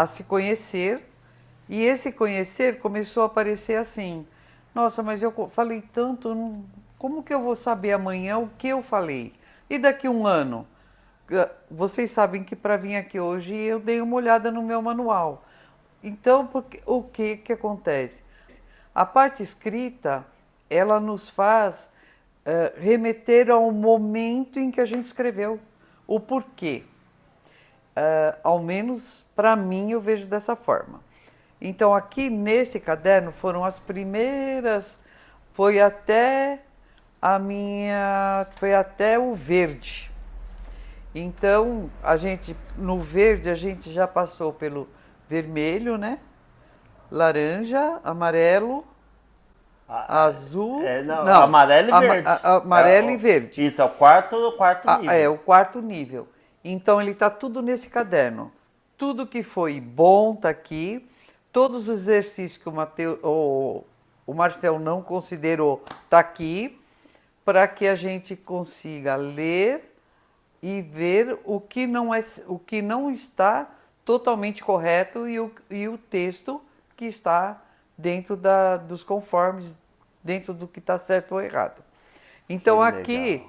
se conhecer. E esse conhecer começou a aparecer assim, nossa, mas eu falei tanto, como que eu vou saber amanhã o que eu falei? E daqui a um ano? Vocês sabem que para vir aqui hoje eu dei uma olhada no meu manual. Então, o que acontece? A parte escrita, ela nos faz remeter ao momento em que a gente escreveu, o porquê. Ao menos para mim eu vejo dessa forma. Então aqui nesse caderno foram as primeiras, foi até o verde. Então, no verde, a gente já passou pelo vermelho, né? Laranja, amarelo, azul... não, amarelo e verde. Amarelo e verde. Isso, é o quarto nível. É, o quarto nível. Então, ele está tudo nesse caderno. Tudo que foi bom está aqui. Todos os exercícios que o Marcel não considerou está aqui, para que a gente consiga ler e ver o que não está totalmente correto e o texto que está dentro dos conformes, dentro do que está certo ou errado. Então aqui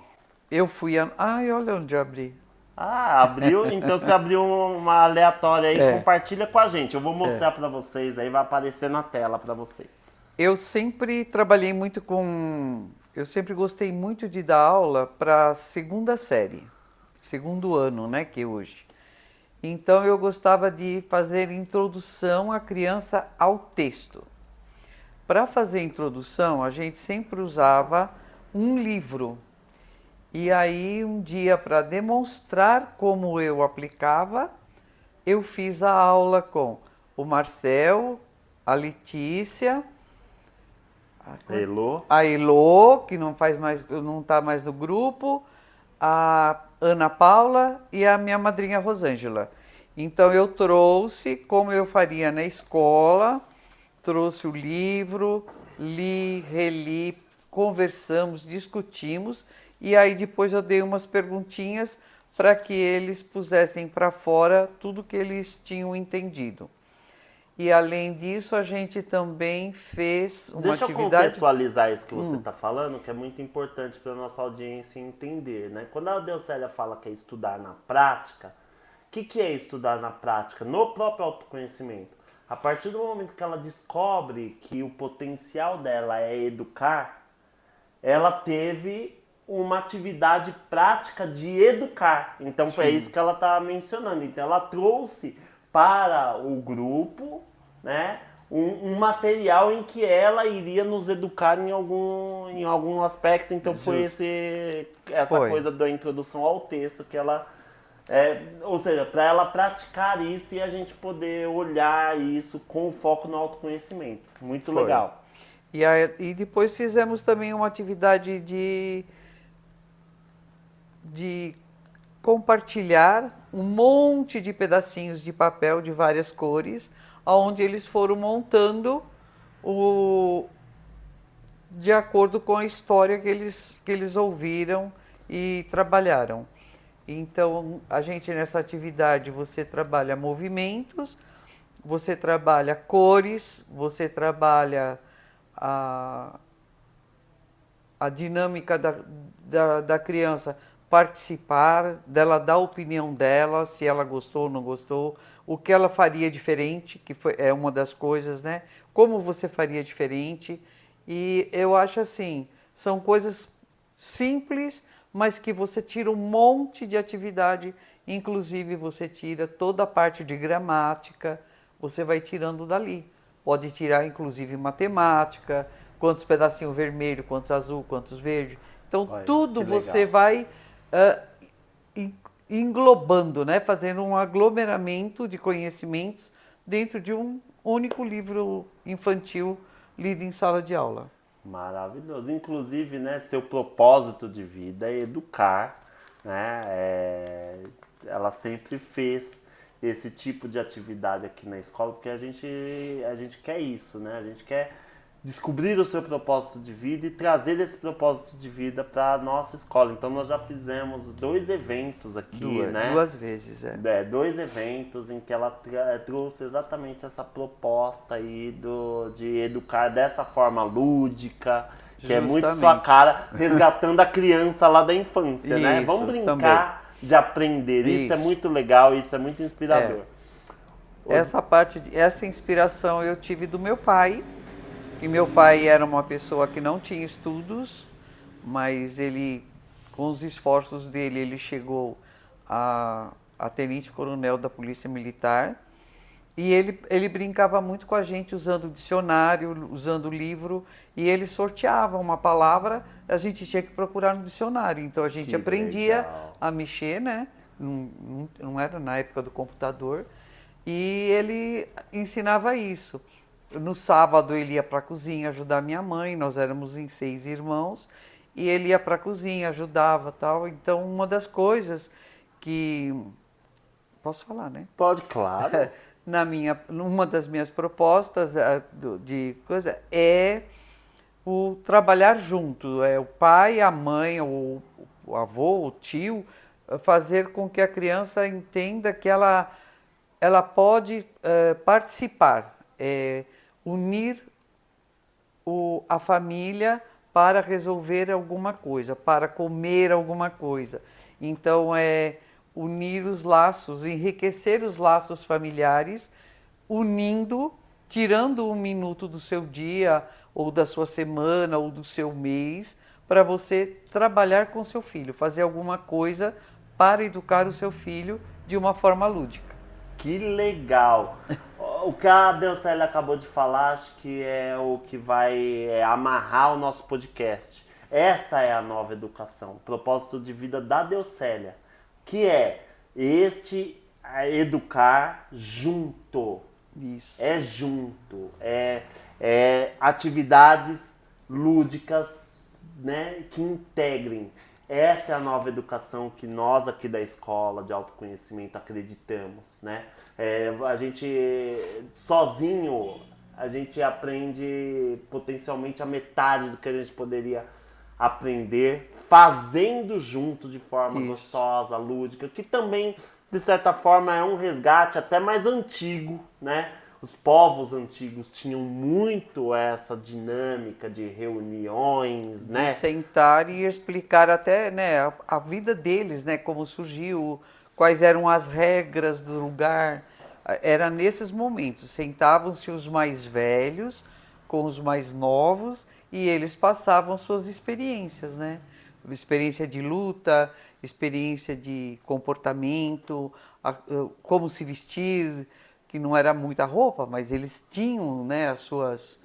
eu fui... Ai, olha onde eu abri. Abriu? Então você abriu uma aleatória aí, compartilha com a gente. Eu vou mostrar para vocês, aí vai aparecer na tela para vocês. Eu sempre trabalhei muito eu sempre gostei muito de dar aula para segunda série, segundo ano, né, que é hoje. Então eu gostava de fazer introdução à criança ao texto. Para fazer introdução, a gente sempre usava um livro. E aí, um dia, para demonstrar como eu aplicava, eu fiz a aula com o Marcel, a Letícia, a Elô, que não está mais no grupo, a Ana Paula e a minha madrinha Rosângela. Então eu trouxe, como eu faria na escola, trouxe o livro, li, reli, conversamos, discutimos, e aí depois eu dei umas perguntinhas para que eles pusessem para fora tudo que eles tinham entendido. E além disso, a gente também fez uma atividade... Deixa eu contextualizar isso que você está falando, que é muito importante para a nossa audiência entender, né? Quando a Delcélia fala que é estudar na prática, o que é estudar na prática? No próprio autoconhecimento. A partir do momento que ela descobre que o potencial dela é educar, ela teve uma atividade prática de educar. Então foi isso que ela está mencionando. Então ela trouxe para o grupo, né, um material em que ela iria nos educar em algum aspecto. Então foi essa Foi. coisa da introdução ao texto que ela... ou seja, para ela praticar isso e a gente poder olhar isso com foco no autoconhecimento. Muito Foi. legal. E depois fizemos também uma atividade de compartilhar um monte de pedacinhos de papel de várias cores, onde eles foram montando de acordo com a história que eles ouviram e trabalharam. Então, a gente nessa atividade, você trabalha movimentos, você trabalha cores, você trabalha a dinâmica da criança participar, dela dar a opinião dela, se ela gostou ou não gostou, o que ela faria diferente, é uma das coisas, né? Como você faria diferente. E eu acho assim, são coisas simples, mas que você tira um monte de atividade, inclusive você tira toda a parte de gramática, você vai tirando dali. Pode tirar inclusive matemática, quantos pedacinhos vermelho, quantos azul, quantos verde. Então Olha, tudo que você legal. vai englobando, né? Fazendo um aglomeramento de conhecimentos dentro de um único livro infantil lido em sala de aula. Maravilhoso. Inclusive, né, seu propósito de vida é educar, né? Ela sempre fez esse tipo de atividade aqui na escola porque a gente quer isso, né? A gente quer descobrir o seu propósito de vida e trazer esse propósito de vida para a nossa escola. Então nós já fizemos 2 eventos aqui, né? Duas vezes, 2 eventos em que ela trouxe exatamente essa proposta aí de educar dessa forma lúdica, que é muito sua cara, resgatando a criança lá da infância, né? Isso, Vamos brincar de aprender. Isso é muito legal, isso é muito inspirador. Essa inspiração eu tive do meu pai, que meu pai era uma pessoa que não tinha estudos, mas ele, com os esforços dele, ele chegou a tenente-coronel da Polícia Militar. E ele brincava muito com a gente usando dicionário, usando livro, e ele sorteava uma palavra, a gente tinha que procurar no dicionário. Então a gente aprendia a mexer, né? Não era na época do computador, e ele ensinava isso. No sábado ele ia para a cozinha ajudar minha mãe, nós éramos em 6 irmãos, e ele ia para a cozinha, ajudava tal. Então uma das coisas que... Posso falar, né? Pode, claro. Uma das minhas propostas de coisa é o trabalhar junto, é o pai, a mãe, o avô, o tio, fazer com que a criança entenda que ela pode participar, unir a família para resolver alguma coisa, para comer alguma coisa. Então, unir os laços, enriquecer os laços familiares, unindo, tirando um minuto do seu dia, ou da sua semana, ou do seu mês, para você trabalhar com seu filho, fazer alguma coisa para educar o seu filho de uma forma lúdica. Que legal! O que a Deucélia acabou de falar, acho que é o que vai amarrar o nosso podcast. Esta é a nova educação, o propósito de vida da Deucélia, que é educar junto. Isso. É junto, atividades lúdicas, né, que integrem. Essa é a nova educação que nós aqui da escola de autoconhecimento acreditamos, né? A gente sozinho, a gente aprende potencialmente a metade do que a gente poderia aprender fazendo junto de forma gostosa, lúdica, que também, de certa forma, é um resgate até mais antigo, né? Os povos antigos tinham muito essa dinâmica de reuniões, né? De sentar e explicar até, né, a vida deles, né, como surgiu, quais eram as regras do lugar. Era nesses momentos, sentavam-se os mais velhos com os mais novos e eles passavam suas experiências, né? Experiência de luta, experiência de comportamento, como se vestir, que não era muita roupa, mas eles tinham, né, as suas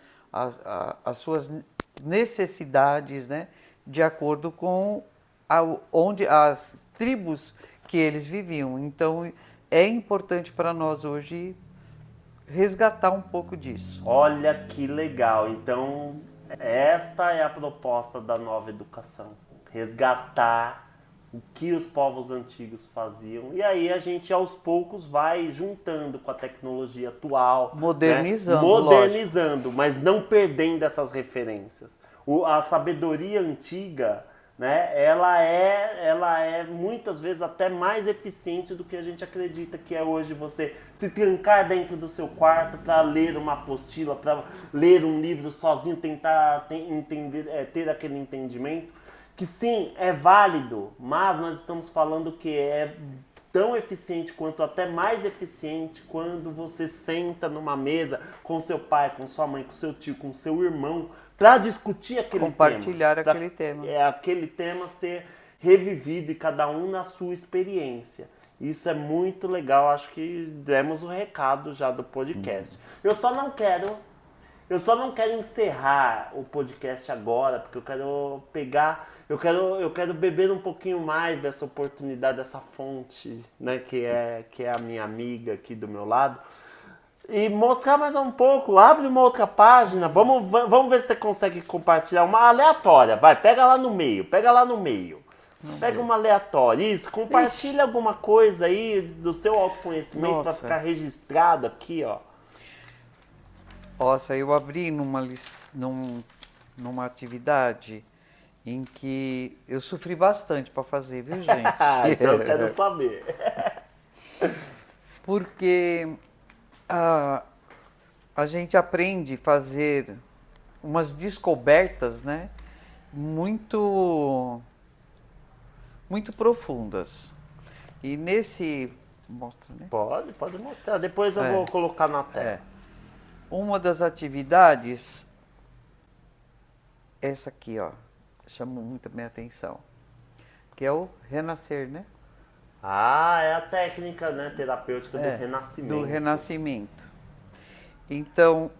necessidades, né, de acordo com onde as tribos que eles viviam. Então, é importante para nós hoje resgatar um pouco disso. Olha que legal. Então, esta é a proposta da nova educação. Resgatar o que os povos antigos faziam. E aí a gente, aos poucos, vai juntando com a tecnologia atual. Modernizando, né? Modernizando, mas não perdendo essas referências. A sabedoria antiga, né, ela é muitas vezes até mais eficiente do que a gente acredita que é hoje, você se trancar dentro do seu quarto para ler uma apostila, para ler um livro sozinho, tentar entender, ter aquele entendimento, que sim, é válido, mas nós estamos falando que é tão eficiente quanto até mais eficiente quando você senta numa mesa com seu pai, com sua mãe, com seu tio, com seu irmão, para discutir aquele compartilhar tema. aquele tema. É aquele tema ser revivido e cada um na sua experiência. Isso é muito legal, acho que demos o recado já do podcast. Eu só não quero encerrar o podcast agora, porque eu quero pegar, eu quero beber um pouquinho mais dessa oportunidade, dessa fonte, né, que é a minha amiga aqui do meu lado. E mostrar mais um pouco, abre uma outra página, vamos ver se você consegue compartilhar uma aleatória, vai, pega lá no meio. Pega uma aleatória, isso, compartilha alguma coisa aí do seu autoconhecimento para ficar registrado aqui, ó. Nossa, eu abri numa atividade em que eu sofri bastante para fazer, viu, gente? Então eu quero saber. Porque a gente aprende a fazer umas descobertas, né, muito profundas. E nesse... Mostra, né? Pode mostrar. Depois eu vou colocar na tela. Uma das atividades, essa aqui, ó, chamou muito a minha atenção, que é o renascer, né? Ah, é a técnica, né, terapêutica do renascimento. Do renascimento. Então,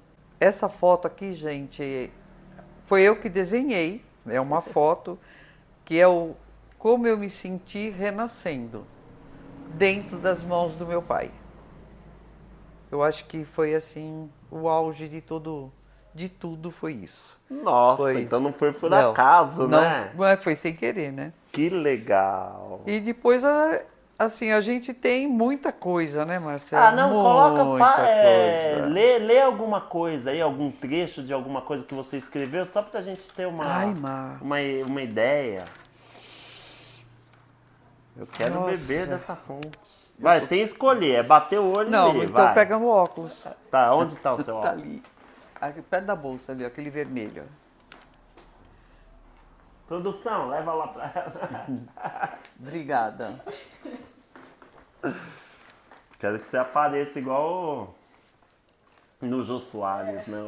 essa foto aqui, gente, foi eu que desenhei. É uma foto que é como eu me senti renascendo dentro das mãos do meu pai. Eu acho que foi assim, o auge de tudo foi isso. Nossa, então não foi por acaso, né? Não, foi sem querer, né? Que legal. E depois, assim, a gente tem muita coisa, né, Marcelo? Ah, não, coloca, coisa. lê alguma coisa aí, algum trecho de alguma coisa que você escreveu, só pra gente ter uma ideia. Eu quero beber dessa fonte. Vai, sem escolher, é bater o olho e ler, então vai. pega o óculos. Tá, onde tá o seu óculos? Tá ali. Aqui, perto da bolsa ali, aquele vermelho. Produção, leva lá pra ela. Obrigada. Quero que você apareça igual no Jô Soares, né?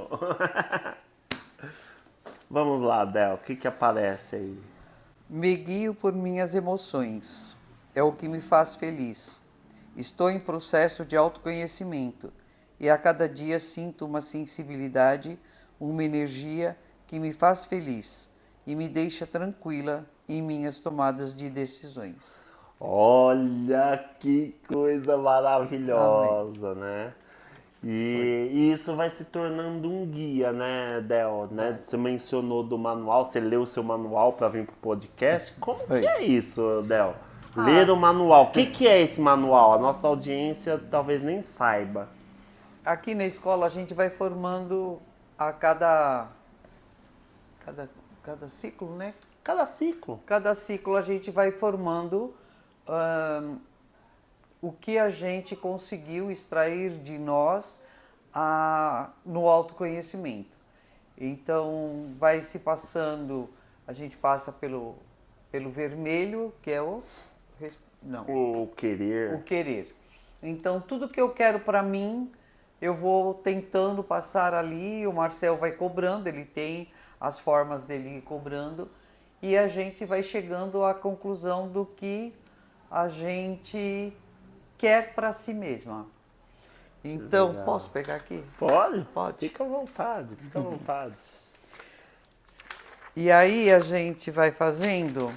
Vamos lá, Del, o que aparece aí? Me guio por minhas emoções. É o que me faz feliz. Estou em processo de autoconhecimento e a cada dia sinto uma sensibilidade, uma energia que me faz feliz e me deixa tranquila em minhas tomadas de decisões. Olha que coisa maravilhosa, né? E isso vai se tornando um guia, né, Del? Né? Você mencionou do manual, você leu o seu manual para vir para o podcast. Como que é isso, Del? Ler o manual. O que é esse manual? A nossa audiência talvez nem saiba. Aqui na escola a gente vai formando a cada ciclo, né? Cada ciclo. Cada ciclo a gente vai formando o que a gente conseguiu extrair de nós no autoconhecimento. Então, vai se passando, a gente passa pelo vermelho, que é o querer. O querer. Então, tudo que eu quero para mim, eu vou tentando passar ali, o Marcel vai cobrando, ele tem as formas dele ir cobrando, e a gente vai chegando à conclusão do que a gente quer para si mesma. Então, Legal. posso pegar aqui? Pode? Pode. Fica à vontade, fica à vontade. E aí a gente vai fazendo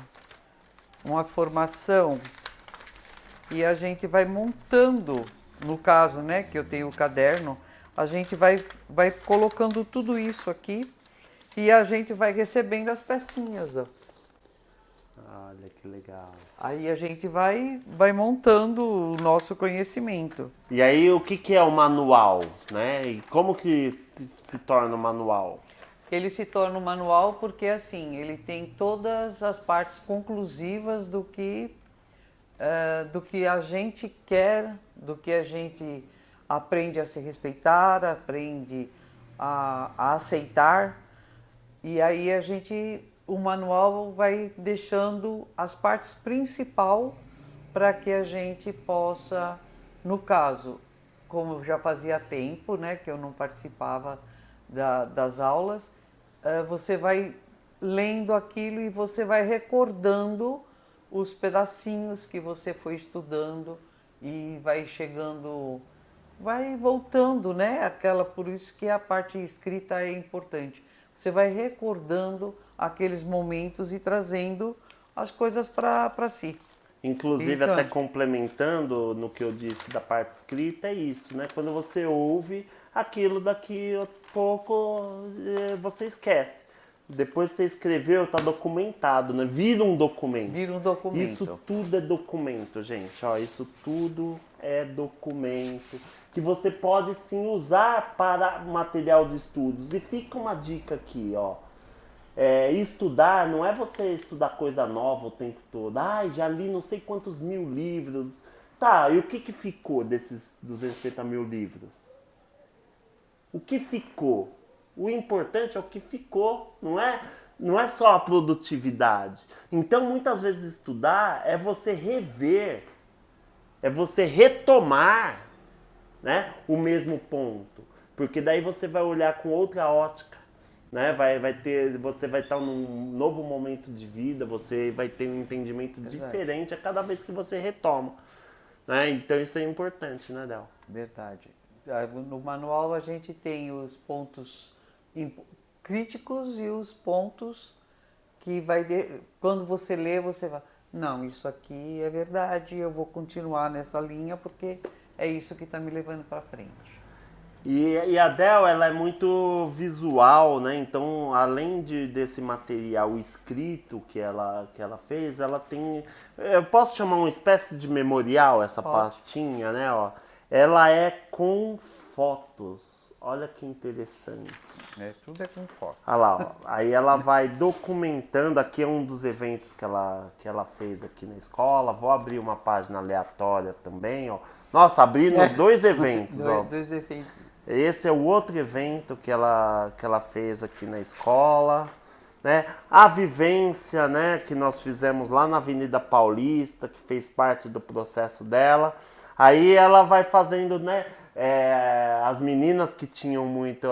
uma formação e a gente vai montando, no caso, né, que eu tenho o caderno, a gente vai colocando tudo isso aqui e a gente vai recebendo as pecinhas, ó. Olha que legal. Aí a gente vai montando o nosso conhecimento. E aí, o que é o manual, né? E como que se torna o manual? Ele se torna um manual porque, assim, ele tem todas as partes conclusivas do que a gente quer, do que a gente aprende a se respeitar, aprende a aceitar. E aí o manual vai deixando as partes principais para que a gente possa, no caso, como já fazia tempo, né, que eu não participava das aulas, você vai lendo aquilo e você vai recordando os pedacinhos que você foi estudando e vai chegando, vai voltando, né? Por isso que a parte escrita é importante. Você vai recordando aqueles momentos e trazendo as coisas para si. Inclusive, Então, até complementando no que eu disse da parte escrita, é isso, né? Quando você ouve aquilo, daqui a pouco você esquece. Depois que você escreveu, está documentado, né? Vira um documento. Vira um documento. Isso tudo é documento, gente. Ó, isso tudo é documento que você pode sim usar para material de estudos. E fica uma dica aqui, ó. Estudar não é você estudar coisa nova o tempo todo. Ai, já li não sei quantos mil livros. Tá, e o que ficou desses 250 mil livros? O que ficou? O importante é o que ficou, não é só a produtividade. Então, muitas vezes estudar é você rever, é você retomar, né, o mesmo ponto. Porque daí você vai olhar com outra ótica. Né? Você vai estar num novo momento de vida, você vai ter um entendimento diferente a cada vez que você retoma. Né? Então isso é importante, né, Del? Verdade. No manual a gente tem os pontos críticos e os pontos que quando você lê, você vai, não, isso aqui é verdade, eu vou continuar nessa linha porque é isso que está me levando para frente. E a Del, ela é muito visual, né? Então, além desse material escrito que ela fez, ela tem... Eu posso chamar uma espécie de memorial, essa pastinha, né? Ó, ela é com fotos. Olha que interessante. Tudo é com foto. Olha lá, ó. Aí ela vai documentando. Aqui é um dos eventos que ela fez aqui na escola. Vou abrir uma página aleatória também, ó. Nossa, abri nos dois eventos, ó. Dois eventos. Esse é o outro evento que ela fez aqui na escola, né? A vivência, né, que nós fizemos lá na Avenida Paulista, que fez parte do processo dela. Aí ela vai fazendo, né, as meninas que tinham muito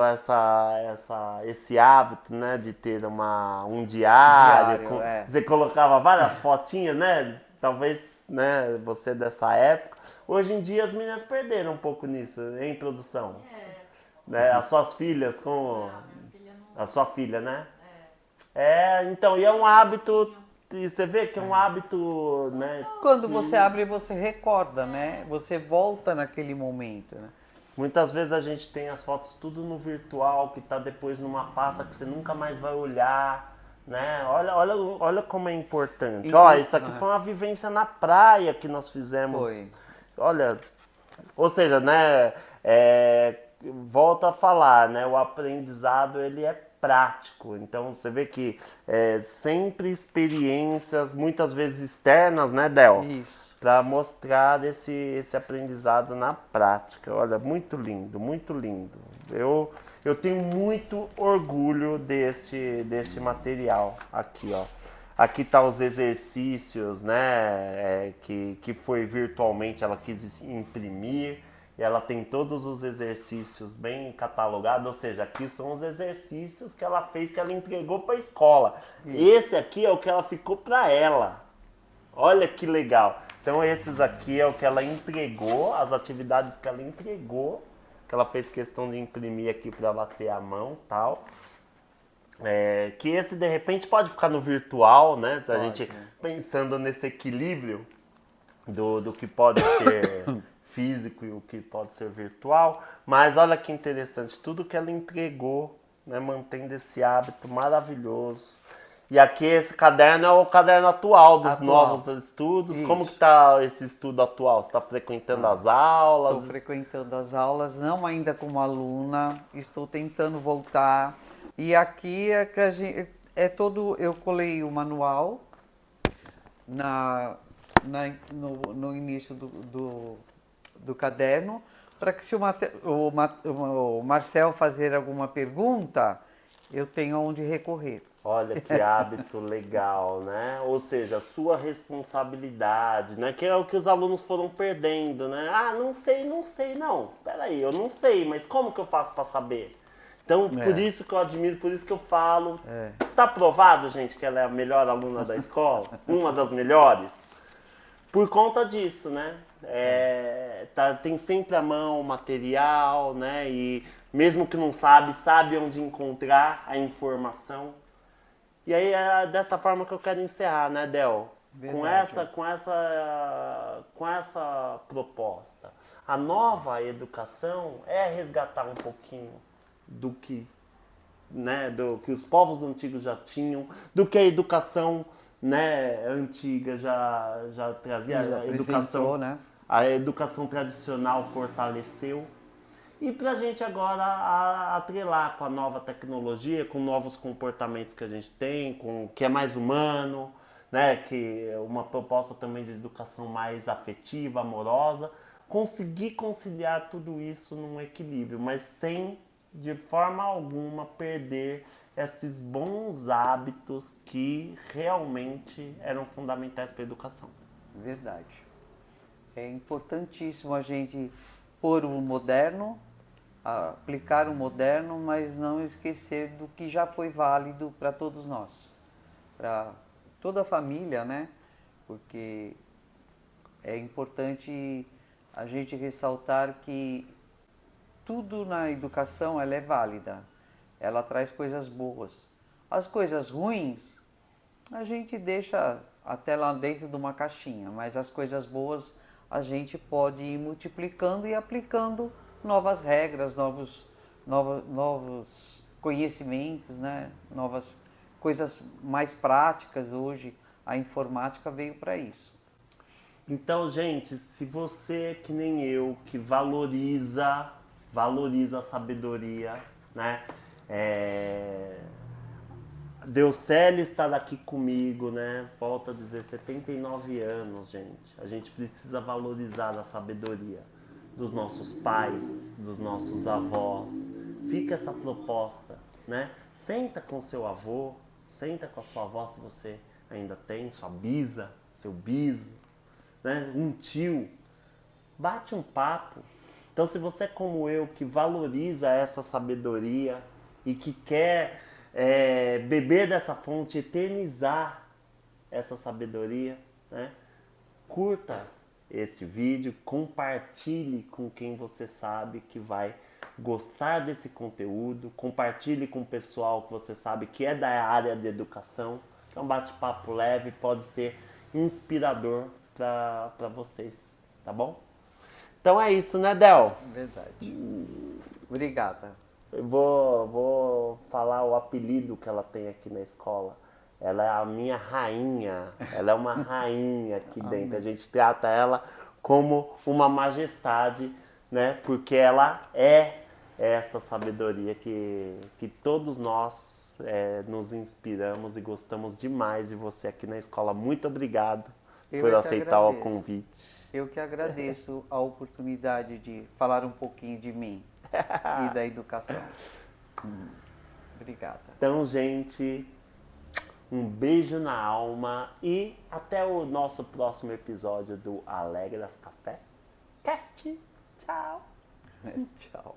esse hábito, né, de ter um diário, você colocava várias fotinhas, né? Talvez, né, você dessa época. Hoje em dia as meninas perderam um pouco nisso, em produção. Né? As suas filhas com... A sua filha, né? Então, e é um hábito... E você vê que é um hábito, né? Quando você abre, você recorda, né? Você volta naquele momento, né? Muitas vezes a gente tem as fotos tudo no virtual, que tá depois numa pasta que você nunca mais vai olhar, né? Olha como é importante. Ó, isso aqui foi uma vivência na praia que nós fizemos. Foi. Olha, ou seja, né? Volto a falar, né? O aprendizado, ele é prático. Então, você vê que sempre experiências, muitas vezes externas, né, Del? Isso. Para mostrar esse aprendizado na prática. Olha, muito lindo, muito lindo. Eu tenho muito orgulho deste material aqui, ó. Aqui tá os exercícios, né, que foi virtualmente, ela quis imprimir. E ela tem todos os exercícios bem catalogados, ou seja, aqui são os exercícios que ela fez, que ela entregou para a escola. Isso. Esse aqui é o que ela ficou para ela. Olha que legal. Então esses aqui é o que ela entregou, as atividades que ela entregou, que ela fez questão de imprimir aqui para bater a mão e tal. Que esse de repente pode ficar no virtual, né? Se a gente pensando nesse equilíbrio do que pode ser físico e o que pode ser virtual. Mas olha que interessante, tudo que ela entregou, né, mantendo esse hábito maravilhoso. E aqui esse caderno é o caderno atual dos novos estudos. Isso. Como que está esse estudo atual? Você está frequentando as aulas? Estou frequentando as aulas, não ainda como aluna, estou tentando voltar. E aqui é que a gente, eu colei o manual no início do caderno, para que se o Marcel fazer alguma pergunta, eu tenha onde recorrer. Olha que hábito legal, né? Ou seja, sua responsabilidade, né? Que é o que os alunos foram perdendo, né? Ah, não sei, não. Peraí, eu não sei, mas como que eu faço para saber? Então, por isso que eu admiro, por isso que eu falo. Tá provado, gente, que ela é a melhor aluna da escola? Uma das melhores? Por conta disso, né? Tem sempre à mão o material, né? E mesmo que não sabe onde encontrar a informação. E aí é dessa forma que eu quero encerrar, né, Del? Com essa proposta. A nova educação é resgatar um pouquinho do que os povos antigos já tinham, do que a educação, né, antiga já trazia, a educação tradicional fortaleceu. E para a gente agora atrelar com a nova tecnologia, com novos comportamentos que a gente tem, que é mais humano, né? Que é uma proposta também de educação mais afetiva, amorosa, conseguir conciliar tudo isso num equilíbrio, mas sem, de forma alguma, perder esses bons hábitos que realmente eram fundamentais para a educação. Verdade. É importantíssimo a gente pôr o moderno, aplicar o moderno, mas não esquecer do que já foi válido para todos nós, para toda a família, né? Porque é importante a gente ressaltar que tudo na educação ela é válida, ela traz coisas boas. As coisas ruins a gente deixa até lá dentro de uma caixinha, mas as coisas boas a gente pode ir multiplicando e aplicando novas regras, novos conhecimentos, né? Novas coisas mais práticas. Hoje a informática veio para isso. Então, gente, se você, que nem eu, que valoriza a sabedoria, né? Deucele está aqui comigo, né? Volto a dizer, 79 anos, gente. A gente precisa valorizar a sabedoria dos nossos pais, dos nossos avós. Fica essa proposta, né? Senta com seu avô, senta com a sua avó, se você ainda tem, sua bisa, seu biso, né? Um tio. Bate um papo. Então, se você é como eu, que valoriza essa sabedoria e que quer beber dessa fonte, eternizar essa sabedoria, né? Curta este vídeo, compartilhe com quem você sabe que vai gostar desse conteúdo, compartilhe com o pessoal que você sabe que é da área de educação. É um bate-papo leve, pode ser inspirador para vocês, tá bom? Então é isso, né, Del? Verdade. Obrigada. Eu vou falar o apelido que ela tem aqui na escola. Ela é a minha rainha. Ela é uma rainha aqui dentro. A gente trata ela como uma majestade, né? Porque ela é essa sabedoria que todos nós nos inspiramos e gostamos demais de você aqui na escola. Muito obrigado por aceitar o convite. Eu que agradeço a oportunidade de falar um pouquinho de mim e da educação. Obrigada. Então, gente, um beijo na alma e até o nosso próximo episódio do Alegras Café Cast. Tchau. Tchau.